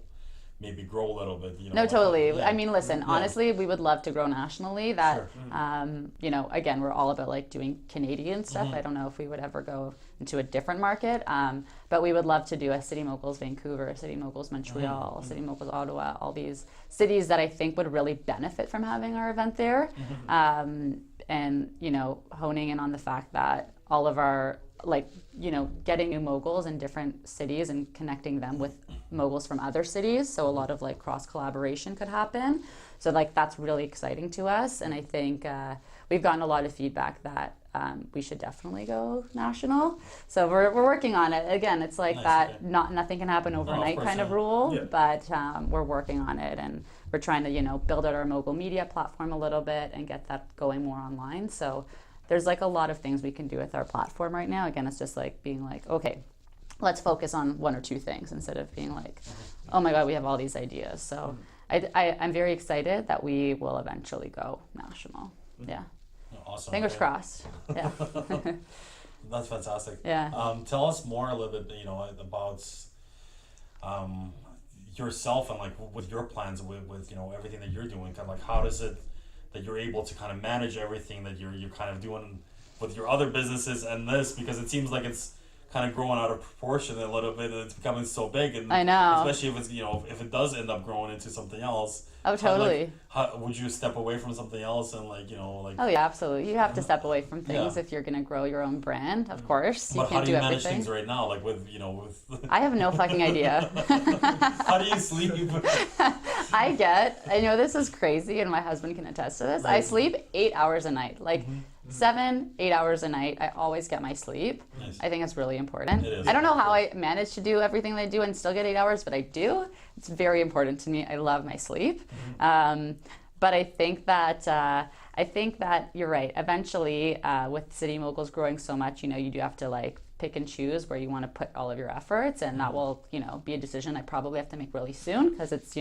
maybe grow a little bit? No, totally. Yeah. I mean, listen, honestly, we would love to grow nationally. That again, we're all about doing Canadian stuff. I don't know if we would ever go into a different market, but we would love to do a City Moguls Vancouver, City Moguls Montreal, City Moguls Ottawa, all these cities that I think would really benefit from having our event there. And honing in on the fact that all of our getting new moguls in different cities and connecting them with moguls from other cities, so a lot of cross collaboration could happen. So that's really exciting to us, and I think we've gotten a lot of feedback that we should definitely go national. So we're working on it. Again, it's that nothing can happen overnight kind of rule, but we're working on it, and we're trying to build out our mogul media platform a little bit and get that going more online. So there's a lot of things we can do with our platform right now. Again, it's just being okay, let's focus on 1 or 2 things instead of being oh my God, we have all these ideas. So I'm very excited that we will eventually go national. Yeah. Awesome. Fingers crossed. Yeah. That's fantastic. Yeah. Tell us more a little bit, about yourself and with your plans with everything that you're doing. Kind of how does it that you're able to kind of manage everything that you're kind of doing with your other businesses and this, because it seems like it's kind of growing out of proportion a little bit, and it's becoming so big. And I know. especially if it's, if it does end up growing into something else. Oh, totally. How would you step away from something else and Oh yeah, absolutely. You have to step away from things if you're going to grow your own brand, of course. But you can't how do you manage everything. things right now? Like with I have no fucking idea. How do you sleep? I know this is crazy, and my husband can attest to this. I sleep 8 hours a night, 7-8 hours a night. I always get my sleep. Nice. I think it's really important. It is. I don't know how I manage to do everything that I do and still get 8 hours, but I do. It's very important to me. I love my sleep. But I think that you're right. Eventually, with City Moguls growing so much, you do have to pick and choose where you want to put all of your efforts, and that will, be a decision I probably have to make really soon, because it's,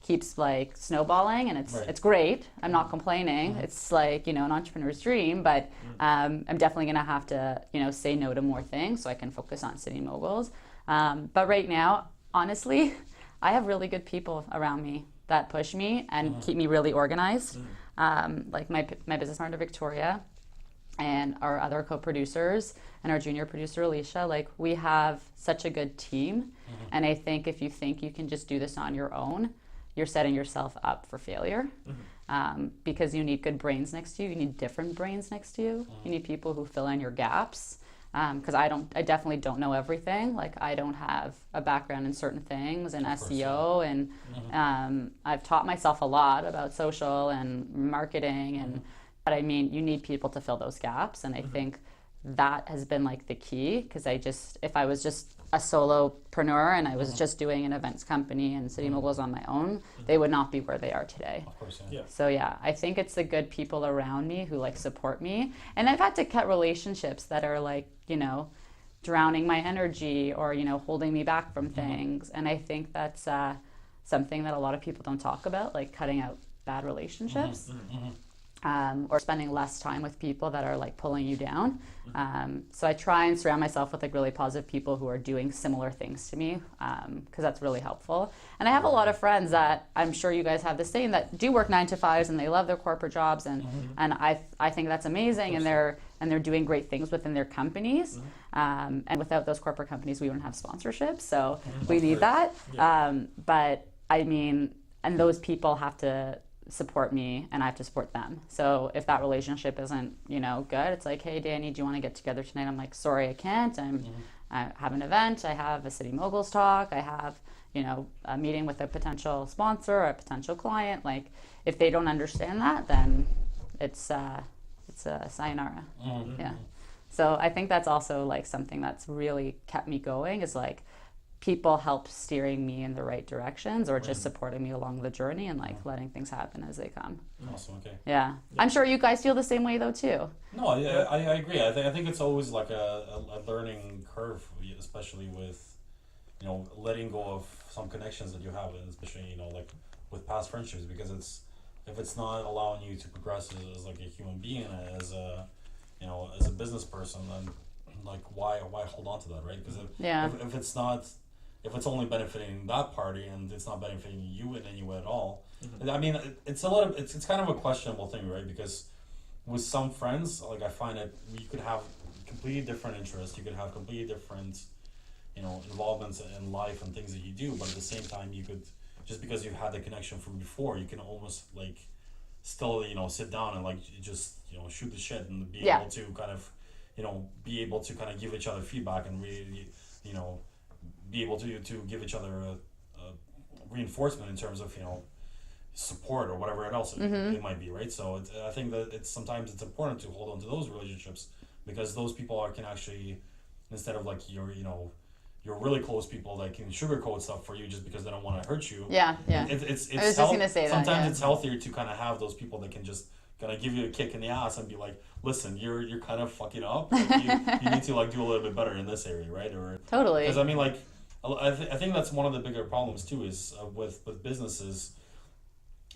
keeps snowballing, and it's great. I'm not complaining. It's an entrepreneur's dream, but I'm definitely gonna have to say no to more things so I can focus on City Moguls. But right now, honestly, I have really good people around me that push me and keep me really organized. Like my business partner Victoria, and our other co-producers, and our junior producer Alicia. We have such a good team, and I think if you think you can just do this on your own, you're setting yourself up for failure, because you need good brains next to you. You need different brains next to you. You need people who fill in your gaps, because I definitely don't know everything. I don't have a background in certain things, and SEO, and I've taught myself a lot about social and marketing, but I mean, you need people to fill those gaps, and I think that has been the key, because if I was just a solopreneur and I was just doing an events company and City Moguls on my own, they would not be where they are today. Of course, yeah. So yeah, I think it's the good people around me who support me, and I've had to cut relationships that are drowning my energy or holding me back from things, and I think that's something that a lot of people don't talk about, cutting out bad relationships. Or spending less time with people that are pulling you down. So I try and surround myself with really positive people who are doing similar things to me, because that's really helpful. And I have a lot of friends that I'm sure you guys have the same, that do work 9 to 5s and they love their corporate jobs, and I think that's amazing, and they're doing great things within their companies. And without those corporate companies, we wouldn't have sponsorships. So we need that. But I mean, and those people have to support me, and I have to support them. So if that relationship isn't good, it's hey Dani, do you want to get together tonight? I'm sorry, I can't. I have an event, I have a City Moguls talk, I have a meeting with a potential sponsor or a potential client. If they don't understand that, then it's a sayonara. Yeah. So I think that's also something that's really kept me going, is people help steering me in the right directions, or just supporting me along the journey, and letting things happen as they come. Awesome. Okay. Yeah. I'm sure you guys feel the same way though too. No, yeah, I agree. I think it's always a learning curve, especially with letting go of some connections that you have, and especially with past friendships, because if it's not allowing you to progress as a human being, as a business person, then why hold on to that, right? Because if it's only benefiting that party and it's not benefiting you in any way at all, I mean, it's kind of a questionable thing, right? Because with some friends, I find that you could have completely different interests, you could have completely different, involvements in life and things that you do, but at the same time, you could, just because you've had the connection from before, you can almost still sit down and just shoot the shit and be able to kind of give each other feedback, and really be able to give each other a reinforcement in terms of support or whatever else it might be, right? So I think that sometimes it's important to hold on to those relationships, because those people can actually, instead of your really close people that can sugarcoat stuff for you just because they don't want to hurt you. Yeah. It's I was just gonna say that. Sometimes it's healthier to kind of have those people that can just kind of give you a kick in the ass and be listen, you're kind of fucking up. You need to do a little bit better in this area, right? Or totally. Because I mean, I think that's one of the bigger problems too, is with businesses,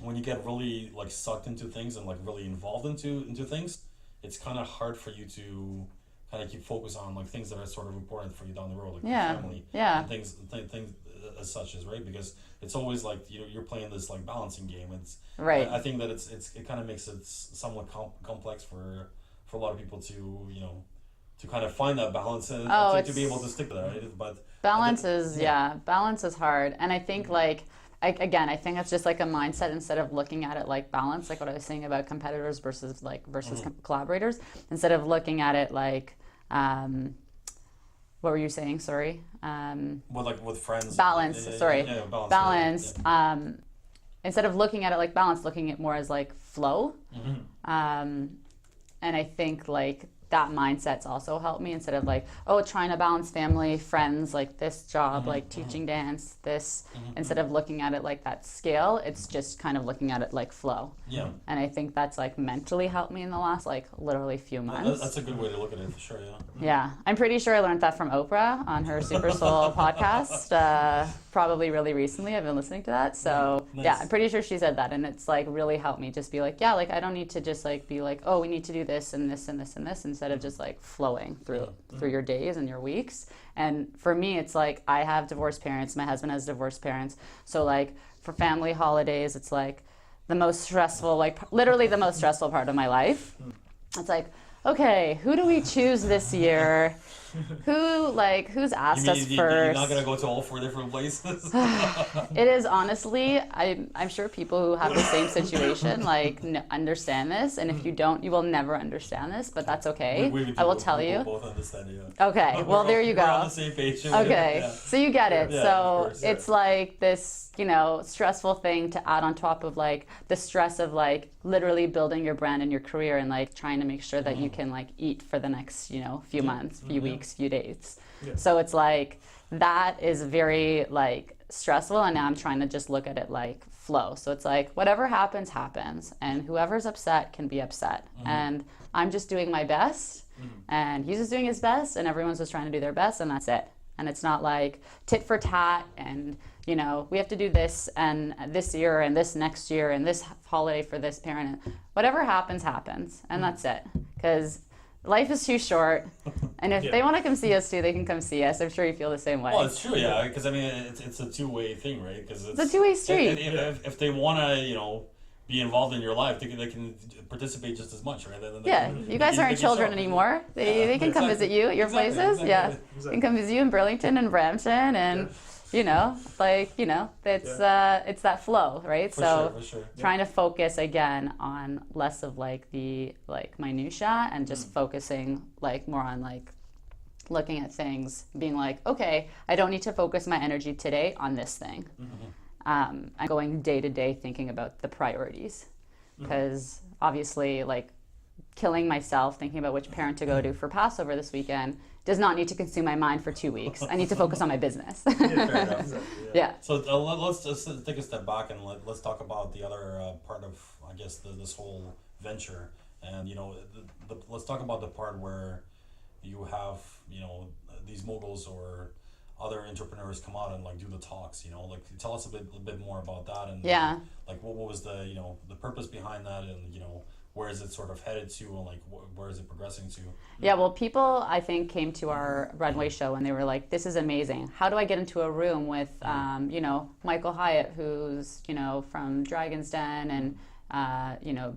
when you get really sucked into things and really involved into things, it's kind of hard for you to kind of keep focus on things that are sort of important for you down the road, your family, and things as such as, right? Because it's always you're playing this balancing game. It's right. I think that it kind of makes it somewhat complex for a lot of people to kind of find that balance and to be able to stick to that, right? But balance is balance is hard, and I think like I think it's just like a mindset. Instead of looking at it like balance, like what I was saying about competitors versus collaborators, instead of looking at it like what were you saying? Sorry. With friends. Balance. Sorry. Balance. Yeah. Instead of looking at it like balance, looking at it more as like flow. And I think like that mindset's also helped me, instead of like, trying to balance family, friends, like this job, like teaching dance, this, instead of looking at it like that scale, it's just kind of looking at it like flow. Yeah. And I think that's like mentally helped me in the last like literally few months. That's a good way to look at it for sure, yeah. Yeah. I'm pretty sure I learned that from Oprah on her Super Soul podcast, probably really recently. I've been listening to that. So nice. Yeah, I'm pretty sure she said that, and it's like really helped me just be like, yeah, like I don't need to just like be like, we need to do this and this and this and this, instead of just like flowing through your days and your weeks. And for me, it's like I have divorced parents, my husband has divorced parents, so like for family holidays, it's like the most stressful, like literally the most stressful part of my life. It's like, okay, who do we choose this year? Who's asked us first? You're not gonna go to all 4 different places. It is honestly, I'm sure people who have the same situation like understand this, and if you don't, you will never understand this. But that's okay. We I will tell you. We both understand, yeah. Okay, well there you go. We're on the same page. Okay, Yeah. so you get it. Yeah, So of course, yeah. it's like this, stressful thing to add on top of like the stress of like literally building your brand and your career, and like trying to make sure that you can like eat for the next, few months, few weeks, few days. Yeah. So it's like that is very like stressful, and now I'm trying to just look at it like flow. So it's like whatever happens, and whoever's upset can be upset. And I'm just doing my best, and he's just doing his best, and everyone's just trying to do their best, and that's it. And it's not like tit for tat, and we have to do this and this year and this next year and this holiday for this parent. Whatever happens, and that's it. Because life is too short, and if they want to come see us too, they can come see us. I'm sure you feel the same way. Well, it's true, yeah. Because I mean, it's a two-way thing, right? Because it's a two-way street. If they want to, be involved in your life, they can participate just as much, right? You guys aren't children anymore. They can come visit you at your places. Yeah, they can come visit you in Burlington and Brampton, and it's that flow, right? For sure. Trying to focus again on less of like the minutia, and just focusing like more on like looking at things, being like, okay, I don't need to focus my energy today on this thing. I'm going day to day thinking about the priorities, because obviously like killing myself thinking about which parent to go to for Passover this weekend does not need to consume my mind for 2 weeks. I need to focus on my business. Fair enough. Exactly, yeah. So let's just take a step back and let's talk about the other part of, I guess, this whole venture. And let's talk about the part where you have these moguls or other entrepreneurs come out and like do the talks. Tell us a bit more about that, and like what was the the purpose behind that, and where is it sort of headed to, and like where is it progressing to? Yeah, well, people I think came to our runway show and they were like, "This is amazing. How do I get into a room with Michael Hyatt, who's from Dragon's Den, and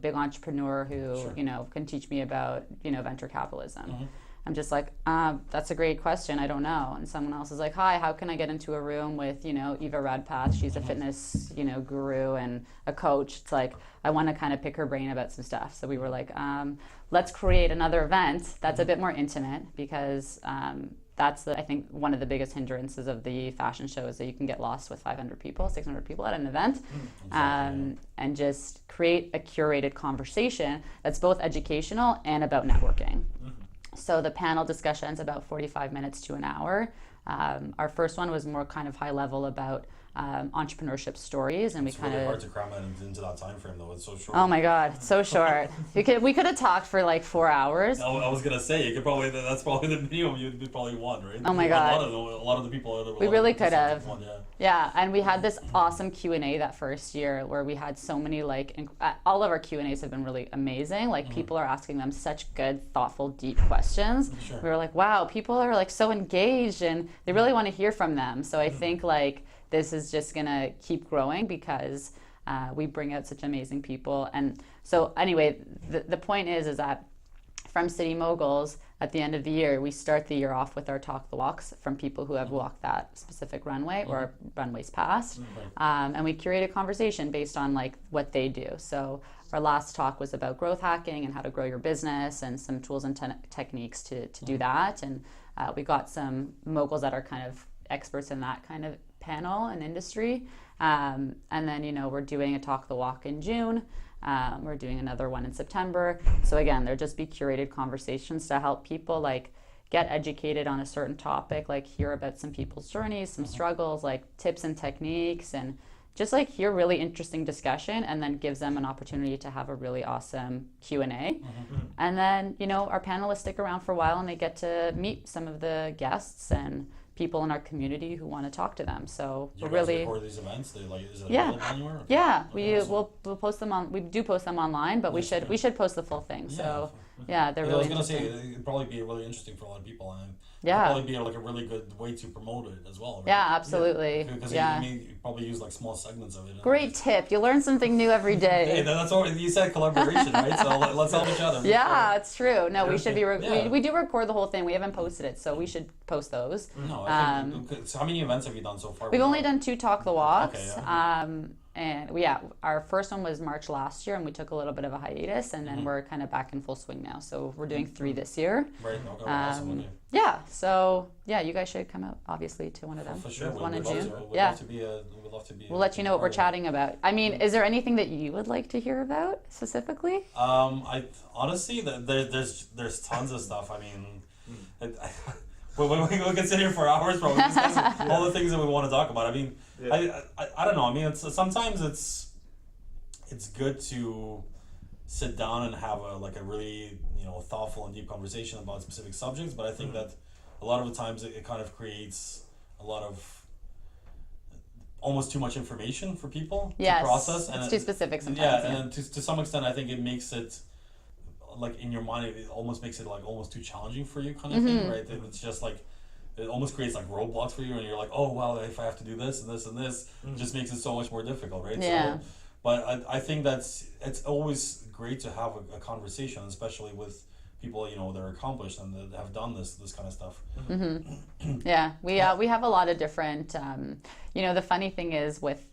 big entrepreneur who can teach me about venture capitalism?" I'm just like, that's a great question. I don't know. And someone else is like, hi, how can I get into a room with, Eva Radpath? She's a fitness, guru and a coach. It's like, I want to kind of pick her brain about some stuff. So we were like, let's create another event that's a bit more intimate, because that's, I think, one of the biggest hindrances of the fashion show is that you can get lost with 500 people, 600 people at an event, and just create a curated conversation that's both educational and about networking. So the panel discussion's about 45 minutes to an hour. Our first one was more kind of high level about entrepreneurship stories, and it's really hard to cram it into that time frame, though. It's so short. Oh my God, it's so short. We could have talked for like 4 hours. I was gonna say, you could probably, that's probably the minimum you'd probably want, right? Oh my God, a lot of the people. We really could have. Yeah. Yeah, and we had this awesome Q&A that first year where we had so many all of our Q&As have been really amazing. Like people are asking them such good, thoughtful, deep questions. Sure. We were like, wow, people are like so engaged and they really want to hear from them. So I think like this is just gonna keep growing because we bring out such amazing people. And so anyway, the point is that from City Moguls, at the end of the year, we start the year off with our Talk the Walks from people who have walked that specific runway or runways past. And we curate a conversation based on like what they do. So our last talk was about growth hacking and how to grow your business and some tools and techniques to do that. And we got some moguls that are kind of experts in that kind of panel and industry. And then, you know, we're doing a Talk the Walk in June. We're doing another one in September. So again, there'll just be curated conversations to help people like get educated on a certain topic, like hear about some people's journeys, some struggles, like tips and techniques, and just like hear really interesting discussion, and then gives them an opportunity to have a really awesome Q&A. And then, you know, our panelists stick around for a while and they get to meet some of the guests and people in our community who want to talk to them. So You we're guys really record these events? They like, is it Yeah. available anywhere? yeah, Okay, awesome. we'll post them on. We do post them online, but we should post the full thing. So yeah, they're I really was gonna say interesting. it'd probably be really interesting for a lot of people, and Yeah. it'd probably be like a really good way to promote it as well. Right? Yeah, absolutely. Because Yeah. you probably use like small segments of it. and Great just- tip. You learn something new every Hey, day. that's what you said, collaboration, right? So let's help each other. Yeah, it's true. No, we should be. Yeah. We do record the whole thing. We haven't posted it, so we should post those. No, I think, so how many events have you done so far? We've only done 2 Talk the Walks. Okay, yeah. And our first one was March last year, and we took a little bit of a hiatus, and then we're kind of back in full swing now. So we're doing 3 this year. Right, okay, awesome. Okay. Yeah. So yeah, you guys should come out obviously to one of them. For sure, One we'd in love June. to. We'd Yeah. love to be we'd love to be. We'll let you know what we're part of it. chatting about. I mean, is there anything that you would like to hear about specifically? I honestly, there's tons of stuff. I mean, we can sit here for hours probably discussing all the things that we want to talk about. I mean, I don't know. I mean, sometimes it's good to sit down and have a really thoughtful and deep conversation about specific subjects. But I think that a lot of the times it kind of creates a lot of almost too much information for people Yes, to process. it's too specific sometimes. Yeah, and to some extent, I think it makes it like in your mind, it almost makes it like almost too challenging for you, kind of thing, right? It's just like it almost creates like roadblocks for you, and you're like, oh well, if I have to do this and this and this, it just makes it so much more difficult, right? Yeah. So, but I think it's always great to have a conversation, especially with people that are accomplished and that have done this kind of stuff. Yeah, we have a lot of different. The funny thing is with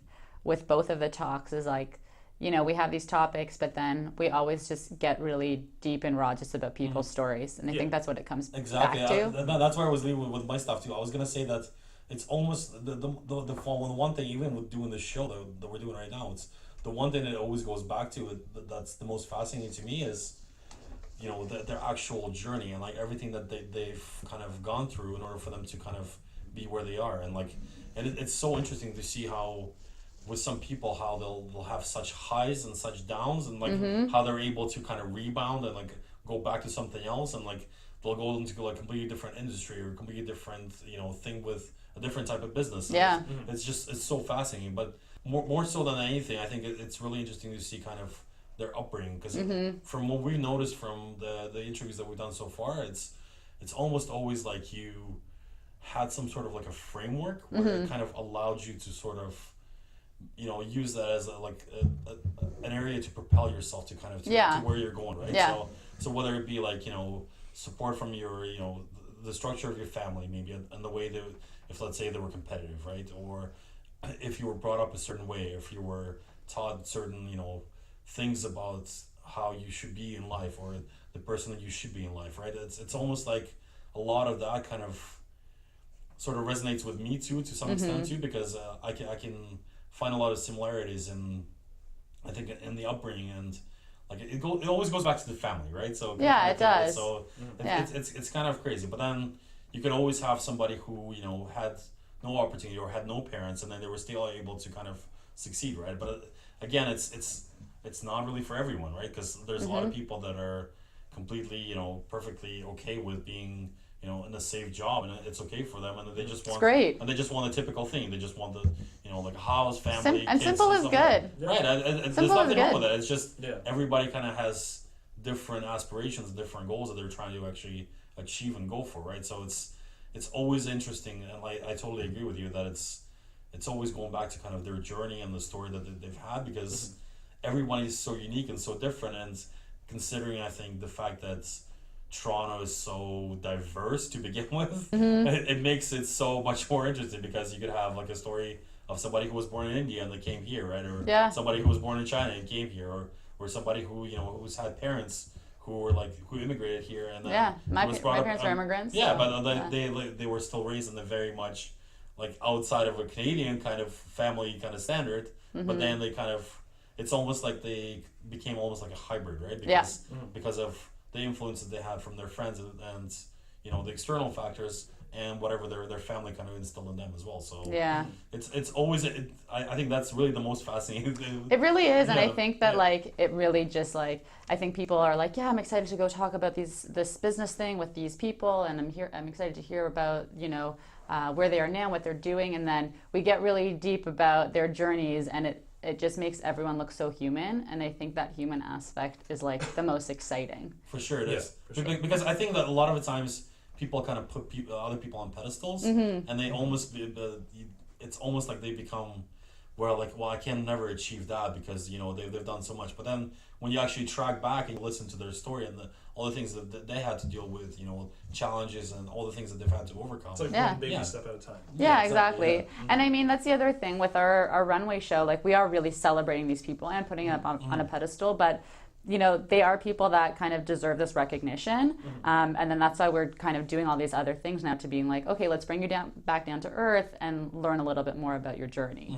both of the talks is like, we have these topics, but then we always just get really deep and raw just about people's stories, and I think that's what it comes Exactly. back to. That's where I was leaving with my stuff too. I was gonna say that it's almost the one thing, even with doing this show that we're doing right now, it's the one thing that always goes back to that's the most fascinating to me is their actual journey and like everything that they've kind of gone through in order for them to kind of be where they are, and it's so interesting to see how with some people how they'll have such highs and such downs, and like how they're able to kind of rebound and like go back to something else, and like they'll go into like completely different industry or completely different thing with a different type of business. And Yeah. it's so fascinating, but more so than anything, I think it's really interesting to see kind of their upbringing, because from what we've noticed from the interviews that we've done so far, it's almost always like you had some sort of like a framework where it kind of allowed you to sort of use that as an area to propel yourself to kind of to where you're going, right? Yeah. So whether it be like support from your the structure of your family maybe, and the way that if let's say they were competitive, right, or if you were brought up a certain way, if you were taught certain things about how you should be in life, or the person that you should be in life, right? It's almost like a lot of that kind of sort of resonates with me too, to some extent too, because I can find a lot of similarities in, I think, in the upbringing, and like it always goes back to the family, right? So Yeah, it does. So Yeah. it's kind of crazy, but then you can always have somebody who had no opportunity or had no parents, and then they were still able to kind of succeed, right? But again, it's not really for everyone, right? Because there's a lot of people that are completely perfectly okay with being in a safe job, and it's okay for them, and they just want great. and they just want the typical thing. They just want the like a house, family, And kids, simple is stuff like good. that. Right, there's Simple is nothing wrong good. with that. It's just everybody kind of has different aspirations, different goals that they're trying to actually achieve and go for, right? So it's always interesting, and I totally agree with you that it's always going back to kind of their journey and the story that they've had, because everyone is so unique and so different, and considering I think the fact that Toronto is so diverse to begin with. Mm-hmm. It makes it so much more interesting because you could have like a story of somebody who was born in India and they came here, right? Or Yeah. somebody who was born in China and came here, or somebody who, you know, who's had parents who were like who immigrated here and then Yeah, my was brought up- parents are immigrants. Yeah, so, but yeah. they were still raised in a very much like outside of a Canadian kind of family kind of standard, Mm-hmm. but then they kind of it's almost like they became almost like a hybrid, right? Yeah. Because of the influences they had from their friends and you know the external factors and whatever their family kind of instilled in them as well. So Yeah. it's always I think that's really the most fascinating thing. It really is, and I Yeah, think that yeah. like it really just like I think people are like, yeah, I'm excited to go talk about this business thing with these people, and I'm excited to hear about where they are now, what they're doing, and then we get really deep about their journeys, and it just makes everyone look so human, and I think that human aspect is like the most exciting. For sure it Yeah, is. for sure. Because I think that a lot of the times people kind of put other people on pedestals, Mm-hmm. and they almost it's almost like they become well I can never achieve that because you know they've done so much. But then when you actually track back and listen to their story and all the things that they had to deal with, you know, challenges and all the things that they've had to overcome. It's like Yeah. one baby Yeah. step at a time. Yeah, Yeah, exactly. exactly, yeah. And I mean, that's the other thing with our runway show. Like, we are really celebrating these people and putting them up on a pedestal, but you know, they are people that kind of deserve this recognition. And then that's why we're kind of doing all these other things now to being like, okay, let's bring you back down to earth and learn a little bit more about your journey.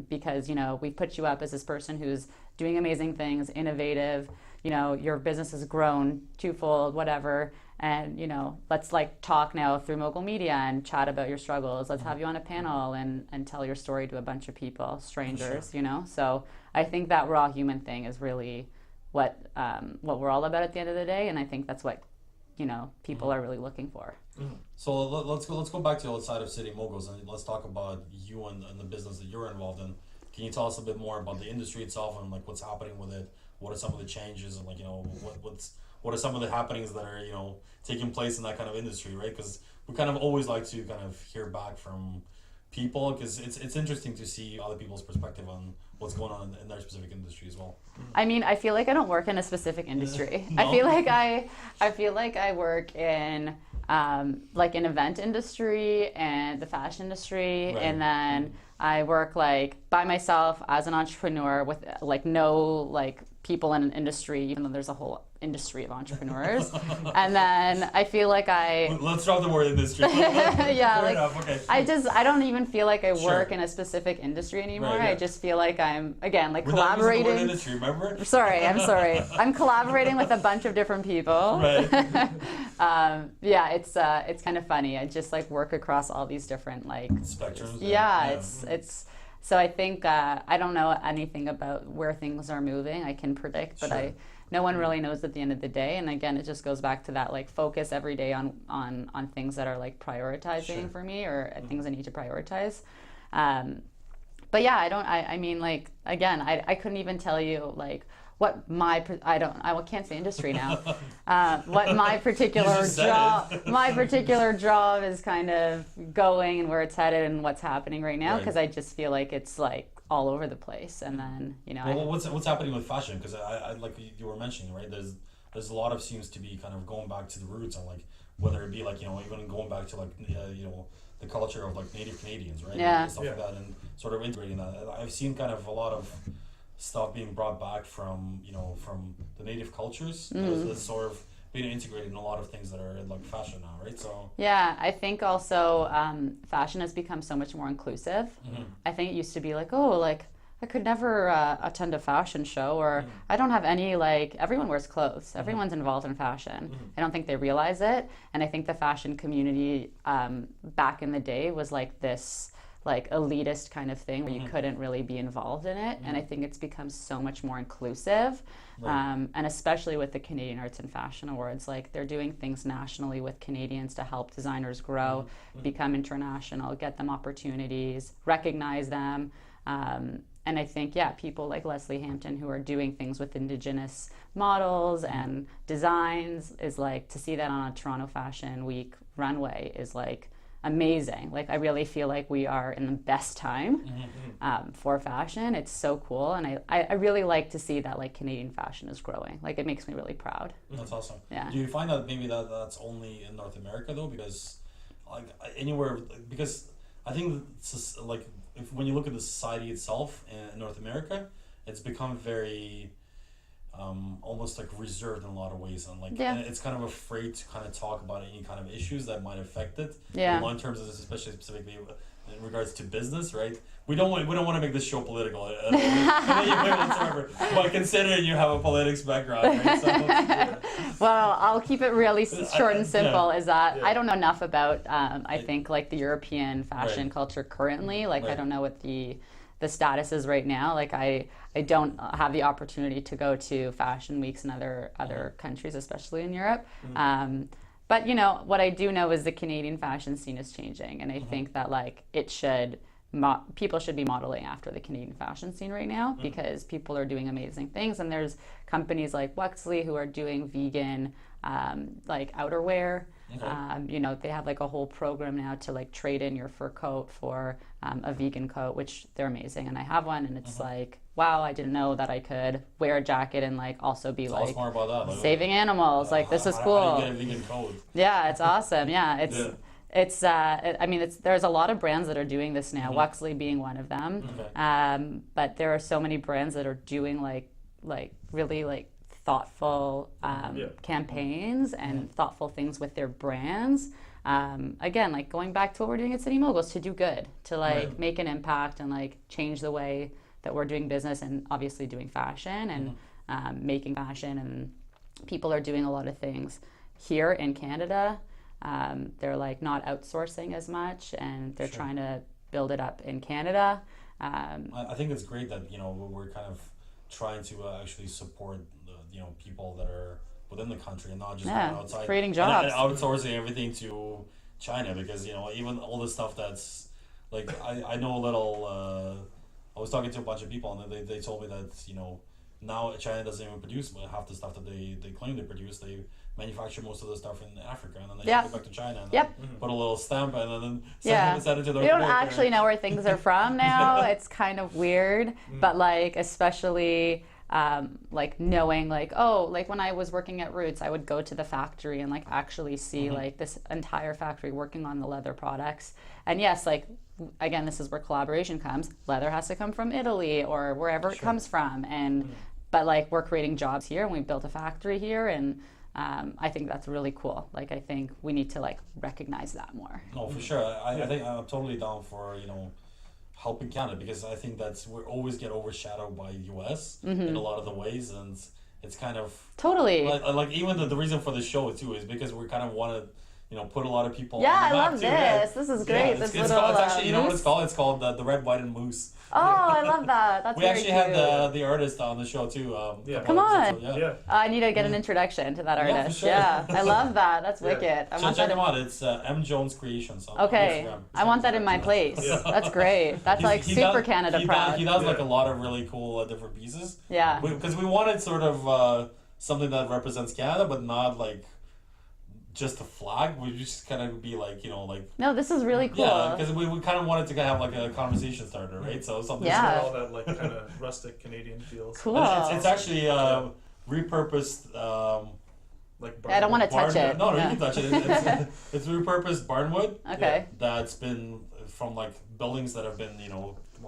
Because, you know, we put you up as this person who's doing amazing things, innovative, you know, your business has grown twofold, whatever. And, you know, let's like talk now through Mogul Media and chat about your struggles. Let's have you on a panel and tell your story to a bunch of people, strangers, you know? So I think that raw human thing is really what we're all about at the end of the day, and I think that's what, you know, people are really looking for. So let's go back to the outside of City Moguls and let's talk about you and the business that you're involved in. Can you tell us a bit more about the industry itself and like what's happening with it? What are some of the changes and like, you know, what are some of the happenings that are, you know, taking place in that kind of industry, right? Because we kind of always like to kind of hear back from people because it's interesting to see other people's perspective on what's going on in their specific industry as well. I mean, I feel like I don't work in a specific industry. No? I feel like I work in like an event industry and the fashion industry, Right. and then I work like by myself as an entrepreneur with like no like people in an industry, even though there's a whole industry of entrepreneurs. And then I feel like Let's drop the word industry. yeah, Fair like enough, okay. I don't even feel like I Sure. work in a specific industry anymore. Right, yeah. I just feel like I'm again like We're not using the word collaborating. industry, remember? I'm sorry. I'm collaborating with a bunch of different people. Right. Yeah, it's kind of funny. I just like work across all these different like Spectrums. yeah. It's so I think I don't know anything about where things are moving. I can predict, but Sure. no one really knows at the end of the day. And again, it just goes back to that like focus every day on things that are like prioritizing Sure. for me or things I need to prioritize. But yeah, I mean like again, I couldn't even tell you like what my I can't say industry now. What my particular just said job is kind of going and where it's headed and what's happening right now Right. because I just feel like it's like all over the place. And then you know Well, what's happening with fashion? Because I like you were mentioning, right? There's a lot of seems to be kind of going back to the roots and like whether it be like, you know, even going back to like you know the culture of like Native Canadians, right? Yeah. And stuff like that, and sort of integrating that. I've seen kind of a lot of stuff being brought back from, you know, from the native cultures that's sort of being integrated in a lot of things that are in like fashion now, right? So yeah, I think also fashion has become so much more inclusive. I think it used to be like, oh, like I could never attend a fashion show, or I don't have any, like, everyone wears clothes. Everyone's involved in fashion. I don't think they realize it. And I think the fashion community back in the day was like this, like, elitist kind of thing where you couldn't really be involved in it. And I think it's become so much more inclusive. Right. And especially with the Canadian Arts and Fashion Awards, like, they're doing things nationally with Canadians to help designers grow, become international, get them opportunities, recognize them. And I think, yeah, people like Leslie Hampton who are doing things with Indigenous models and designs is like, to see that on a Toronto Fashion Week runway is like amazing. Like I really feel like we are in the best time for fashion. It's so cool, and I really like to see that like Canadian fashion is growing. Like it makes me really proud. That's awesome. Yeah. Do you find that maybe that's only in North America though? Because like anywhere, because I think like when you look at the society itself in North America, it's become very almost like reserved in a lot of ways, and like it's kind of afraid to kind of talk about any kind of issues that might affect it in long terms, especially specifically in regards to business, right? We don't want to make this show political whatsoever, but considering you have a politics background, right? So, well, I'll keep it really short and simple. Is that I don't know enough about I think like the European fashion culture currently. Like I don't know what the status is right now. Like I don't have the opportunity to go to fashion weeks in other countries, especially in Europe. But you know what I do know is the Canadian fashion scene is changing, and I think that like it should. People should be modeling after the Canadian fashion scene right now because people are doing amazing things, and there's companies like Wexley who are doing vegan like outerwear. You know, they have like a whole program now to like trade in your fur coat for a vegan coat, which they're amazing, and I have one, and it's like, wow, I didn't know that I could wear a jacket and like also be tell us more about that. Saving animals. Like this is cool. How do you get a vegan coat? Yeah, it's awesome. Yeah, it's I mean, there's a lot of brands that are doing this now. Wexley being one of them. But there are so many brands that are doing like really like thoughtful campaigns and thoughtful things with their brands. Again, like going back to what we're doing at City Moguls, to do good, to like make an impact and like change the way that we're doing business, and obviously doing fashion and making fashion. And people are doing a lot of things here in Canada. They're like not outsourcing as much, and they're trying to build it up in Canada. I think it's great that we're kind of trying to actually support the people that are within the country and not just going outside, creating jobs, and outsourcing everything to China, because even all the stuff that's like I know a little. I was talking to a bunch of people, and they told me that now China doesn't even produce half the stuff that they claim they produce. They manufacture most of the stuff in Africa, and then they ship it back to China and then put a little stamp and then send it to their. We don't actually know where things are from now. It's kind of weird, but like especially like knowing like like when I was working at Roots, I would go to the factory and like actually see like this entire factory working on the leather products. And yes, like again, this is where collaboration comes. Leather has to come from Italy or wherever it comes from, and but like we're creating jobs here, and we built a factory here, and I think that's really cool. Like I think we need to like recognize that more. No, for sure. I think I'm totally down for helping Canada, because I think we always get overshadowed by the US in a lot of the ways, and it's kind of totally like even the reason for the show too is because we kind of want to put a lot of people. Yeah, on the I map love too, this. right? This is great. Yeah, this it's actually what it's called. It's called the Red, White, and Moose. Oh, I love that. That's we very actually cute. had the artist on the show too. Come on. Yeah. I need to get an introduction to that artist. for sure. Yeah, I love that. That's wicked. I want Check that. him out. It's M Jones Creations on Okay, Instagram. I want that in my place. That's great. That's like super Canada proud. He does like a lot of really cool different pieces. Yeah. Because we wanted sort of something that represents Canada, but not like just a flag. We just kind of be like, No, this is really cool. Yeah, because we kind of wanted to have like a conversation starter, right? So something. Yeah. All that like kind of rustic Canadian feels. Cool. And it's actually repurposed. Like I don't want to touch it. No, you can touch it. It's repurposed barnwood. Okay. That's been from like buildings that have been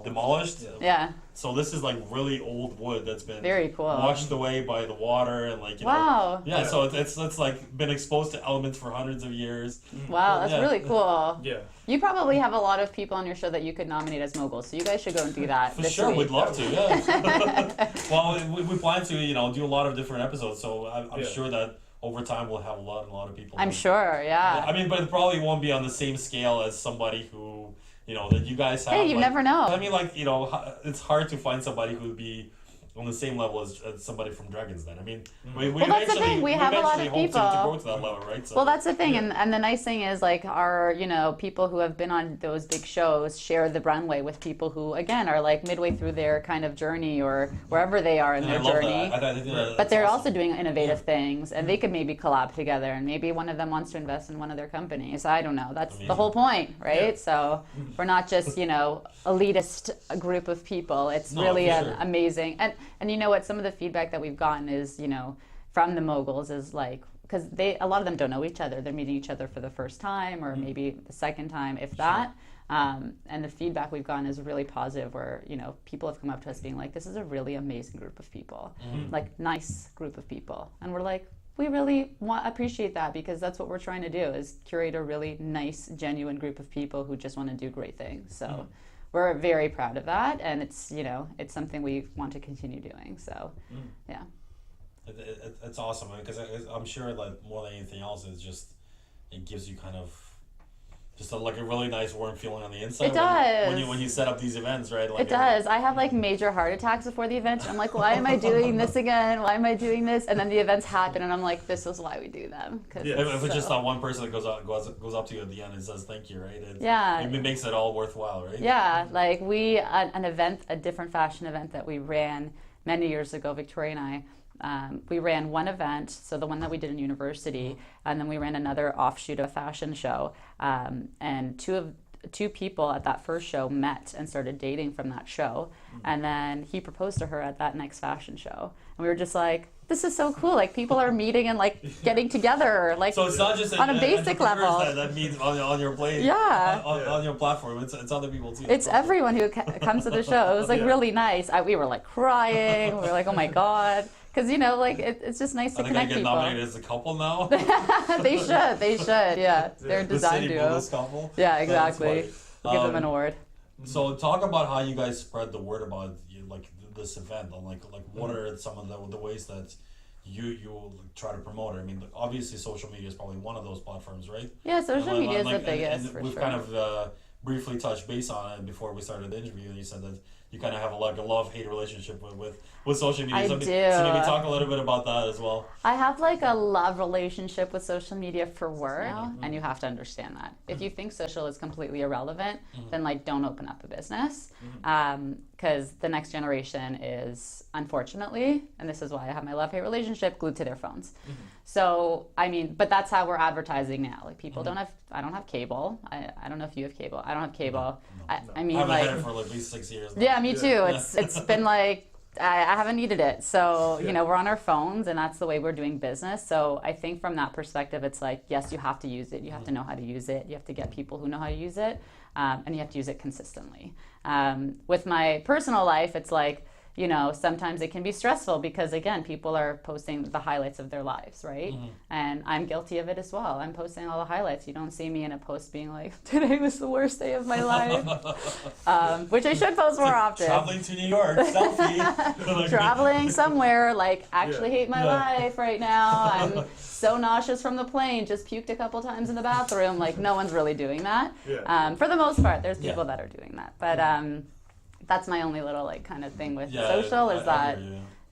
demolished. Yeah. So this is like really old wood that's been Very cool. washed away by the water and like Wow. Yeah, so it's like been exposed to elements for hundreds of years. Wow, that's really cool. Yeah. You probably have a lot of people on your show that you could nominate as moguls, so you guys should go and do that. For this sure, week. we'd love to. Yeah. Well, we plan to do a lot of different episodes, so I'm sure that over time we'll have a lot of people. I'm sure. Yeah. I mean, but it probably won't be on the same scale as somebody who that you guys have. Hey, you never know. I mean, like it's hard to find somebody who'd be on the same level as somebody from Dragon's Den. I mean, Well, that's the thing. We have a lot of hope people. to grow to that level, right? So, Well, that's the thing, and the nice thing is like our people who have been on those big shows share the runway with people who again are like midway through their kind of journey or wherever they are in and their I love journey. that. I think But that's they're awesome. also doing innovative things, and they could maybe collab together, and maybe one of them wants to invest in one of their companies. I don't know. That's the whole point, right? Yeah. So we're not just elitist group of people. It's No, really for an sure. amazing. And you know what? Some of the feedback that we've gotten is from the moguls is like, because a lot of them don't know each other. They're meeting each other for the first time or maybe the second time, if that. And the feedback we've gotten is really positive where, people have come up to us being like, this is a really amazing group of people, like nice group of people. And we're like, we really appreciate that because that's what we're trying to do is curate a really nice, genuine group of people who just want to do great things. So we're very proud of that. And it's, it's something we want to continue doing. So, yeah. It's awesome because I'm sure like more than anything else is just it gives you kind of just a really nice warm feeling on the inside. It does. When you set up these events, right? Like It does. I have like major heart attacks before the event. I'm like, why am I doing this again? Why am I doing this? And then the events happen, and I'm like, this is why we do them. If it's just that one person that goes up to you at the end and says thank you, right? It makes it all worthwhile, right? Yeah, like a different fashion event that we ran many years ago, Victoria and I. We ran one event, so the one that we did in university, and then we ran another offshoot of a fashion show. And two people at that first show met and started dating from that show. And then he proposed to her at that next fashion show. And we were just like, this is so cool. Like people are meeting and like getting together, like so it's not just on a basic level. That means on your plate. Yeah. On your platform. It's other people too. It's everyone who comes to the show. It was like really nice. We were like crying. We were like, oh my God. Because, it's just nice to connect I get people. nominated as a couple now. They should. Yeah. They're a The design City duo. Moguls couple. Yeah, exactly. That's We'll give them an award. So talk about how you guys spread the word about this event and what are some of the ways that you try to promote it. I mean, obviously social media is probably one of those platforms, right? Yeah, social media is the and biggest for we've sure. kind of briefly touched base on it before we started the interview, and you said that you kind of have a love-hate relationship with social media. I So do. maybe talk a little bit about that as well. I have like a love relationship with social media for work, and you have to understand that. If you think social is completely irrelevant, then don't open up a business. Because the next generation is, unfortunately, and this is why I have my love-hate relationship, glued to their phones. So, but that's how we're advertising now. Like people I don't have cable. I don't know if you have cable. I don't have cable. I haven't had it for at least 6 years now. Yeah, me too. It's been like, I haven't needed it. So, we're on our phones and that's the way we're doing business. So I think from that perspective, it's like, yes, you have to use it. You have to know how to use it. You have to get people who know how to use it. And you have to use it consistently. With my personal life, it's like, sometimes it can be stressful because, again, people are posting the highlights of their lives, right? And I'm guilty of it as well. I'm posting all the highlights. You don't see me in a post being like, today was the worst day of my life, which I should post more often. Traveling to New York, selfie. Traveling somewhere, actually hate my life right now. I'm so nauseous from the plane, just puked a couple times in the bathroom. No one's really doing that. For the most part, there's people that are doing that. But that's my only little kind of thing with social is that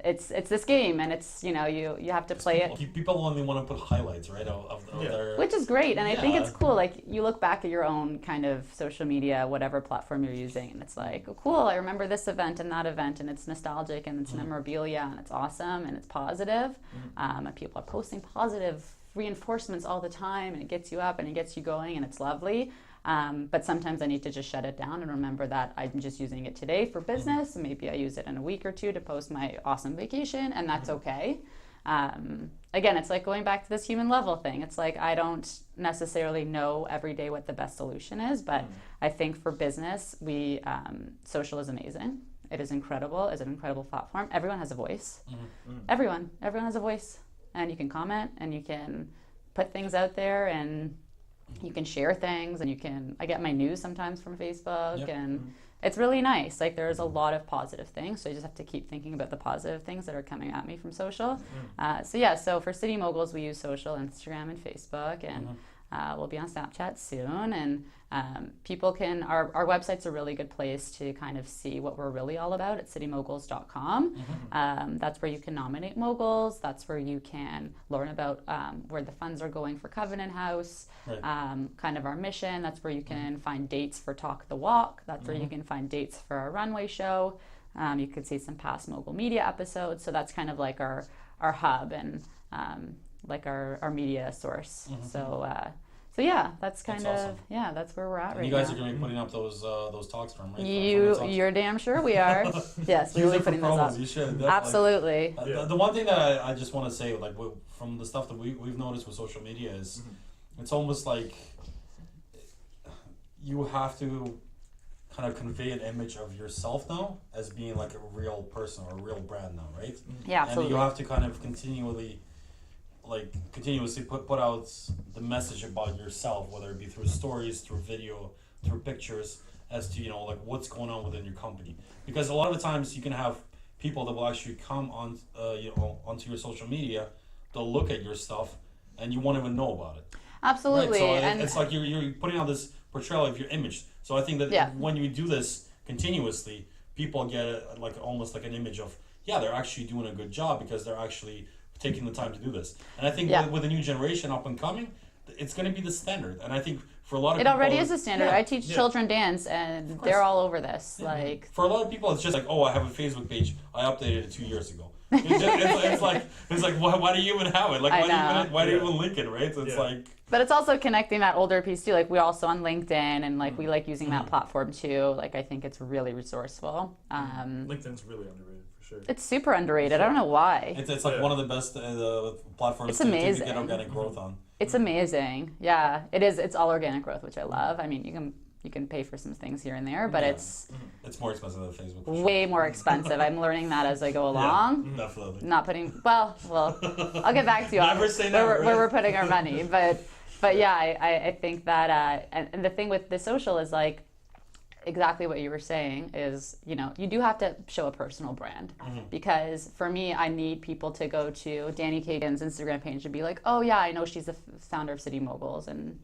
it's this game and it's you have to play it. People only want to put highlights, right, of their... Which is great, and I think it's cool. You look back at your own kind of social media, whatever platform you're using, and it's like, oh, cool, I remember this event and that event, and it's nostalgic and it's memorabilia and it's awesome and it's positive. And people are posting positive reinforcements all the time, and it gets you up and it gets you going, and it's lovely. But sometimes I need to just shut it down and remember that I'm just using it today for business. Maybe I use it in a week or two to post my awesome vacation, and that's okay. Again, it's like going back to this human level thing. It's like I don't necessarily know every day what the best solution is, but I think for business, social is amazing. It is incredible. It's an incredible platform. Everyone has a voice. Everyone has a voice, and you can comment and you can put things out there and you can share things, and I get my news sometimes from Facebook, and it's really nice. There's a lot of positive things, so I just have to keep thinking about the positive things that are coming at me from social. So for City Moguls, we use social, Instagram and Facebook, and We'll be on Snapchat soon, and people can, our website's a really good place to kind of see what we're really all about at citymoguls.com. That's where you can nominate moguls. That's where you can learn about where the funds are going for Covenant House, kind of our mission. That's where you can find dates for Talk the Walk. That's where you can find dates for our runway show. You could see some past Mogul Media episodes. So that's kind of like our hub and like our media source. So yeah, that's kind of awesome. that's where we're at right You guys now. are going to be putting up those talks from, right? You're damn sure we are. Yes, we're really putting those up. You should. Definitely. Absolutely. The one thing that I just want to say, like from the stuff that we've noticed with social media is, it's almost like you have to kind of convey an image of yourself now as being like a real person or a real brand now, right? Yeah, absolutely. And you have to kind of continuously put out the message about yourself, whether it be through stories, through video, through pictures, as to like what's going on within your company. Because a lot of the times you can have people that will actually come on onto your social media, they'll look at your stuff, and you won't even know about it. Absolutely. Right? So and it's like you're putting out this portrayal of your image. So I think that when you do this continuously, people get almost like an image of, they're actually doing a good job because they're actually taking the time to do this. And I think with the new generation up and coming, it's going to be the standard. And I think for a lot of people... It already is a standard. I teach children dance, and they're all over this. Like for a lot of people, it's just like, I have a Facebook page. I updated it 2 years ago. It's like why do you even have it? Like why do you even link it, right? So it's like... But it's also connecting that older piece too. Like we're also on LinkedIn, and like we like using that platform too. Like I think it's really resourceful. LinkedIn's really underrated for sure. It's super underrated. I don't know why. It's like one of the best platforms to get organic growth on. It's amazing. Yeah, it is. It's all organic growth, which I love. I mean, you can pay for some things here and there, but it's more expensive than Facebook. Way more expensive. I'm learning that as I go along. Yeah, definitely. Not putting well. I'll get back to you on where we're putting our money, but yeah, I think that and the thing with the social is like exactly what you were saying is, you do have to show a personal brand, because for me, I need people to go to Dani Kagan's Instagram page and be like, oh yeah, I know she's the founder of City Moguls, and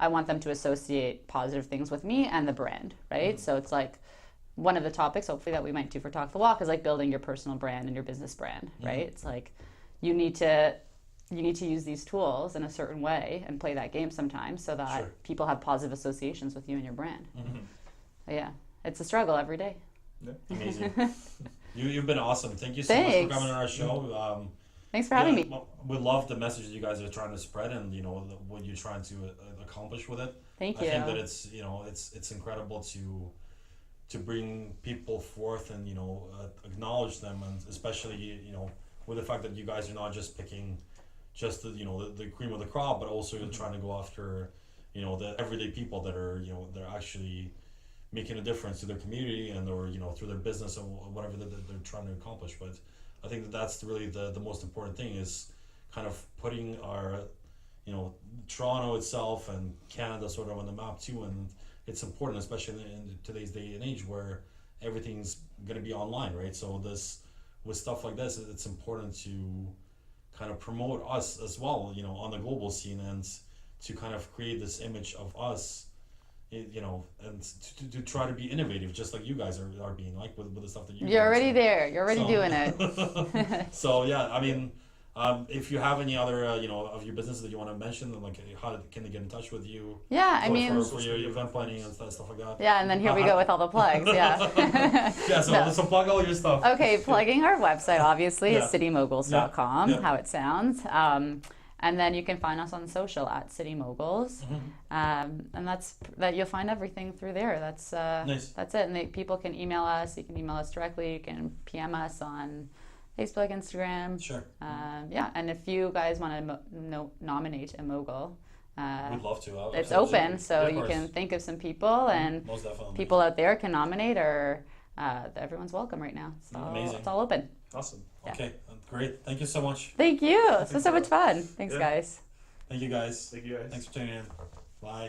I want them to associate positive things with me and the brand, right? So it's like one of the topics hopefully that we might do for Talk the Walk is like building your personal brand and your business brand, right? It's like you need to use these tools in a certain way and play that game sometimes so that people have positive associations with you and your brand. Yeah, it's a struggle every day. Yeah. Amazing. You've been awesome. Thank you so much for coming on our show. Thanks for having me. We love the message you guys are trying to spread, and what you're trying to accomplish with it. Thank you. I think that it's incredible to bring people forth and acknowledge them, and especially with the fact that you guys are not just picking just the cream of the crop, but also trying to go after the everyday people that are they're actually making a difference to their community and or through their business or whatever that they're trying to accomplish. But I think that's really the most important thing, is kind of putting our Toronto itself and Canada sort of on the map too. And it's important, especially in today's day and age where everything's going to be online, right? So with stuff like this, it's important to kind of promote us as well, on the global scene, and to kind of create this image of us, and to try to be innovative, just like you guys are being, like with the stuff that you're already there. You're already doing it. So yeah, I mean, if you have any other of your businesses that you want to mention, then like how can they get in touch with you? Yeah, for your event planning and stuff like that. Yeah, and then here we go with all the plugs. Yeah. So plug all your stuff. Okay, plugging our website obviously is citymoguls.com. How it sounds. And then you can find us on social at City Moguls, and that you'll find everything through there. That's nice. That's it. And people can email us. You can email us directly. You can PM us on Facebook, Instagram. Sure. And if you guys want to nominate a mogul, we'd love to. It's open, so you can think of some people, and people out there can nominate, or everyone's welcome right now. So amazing. It's all open. Awesome. Yeah. Okay, great. Thank you so much. Thank you. This was so much fun. Thanks, guys. Thank you, guys. Thank you, guys. Thanks for tuning in. Bye.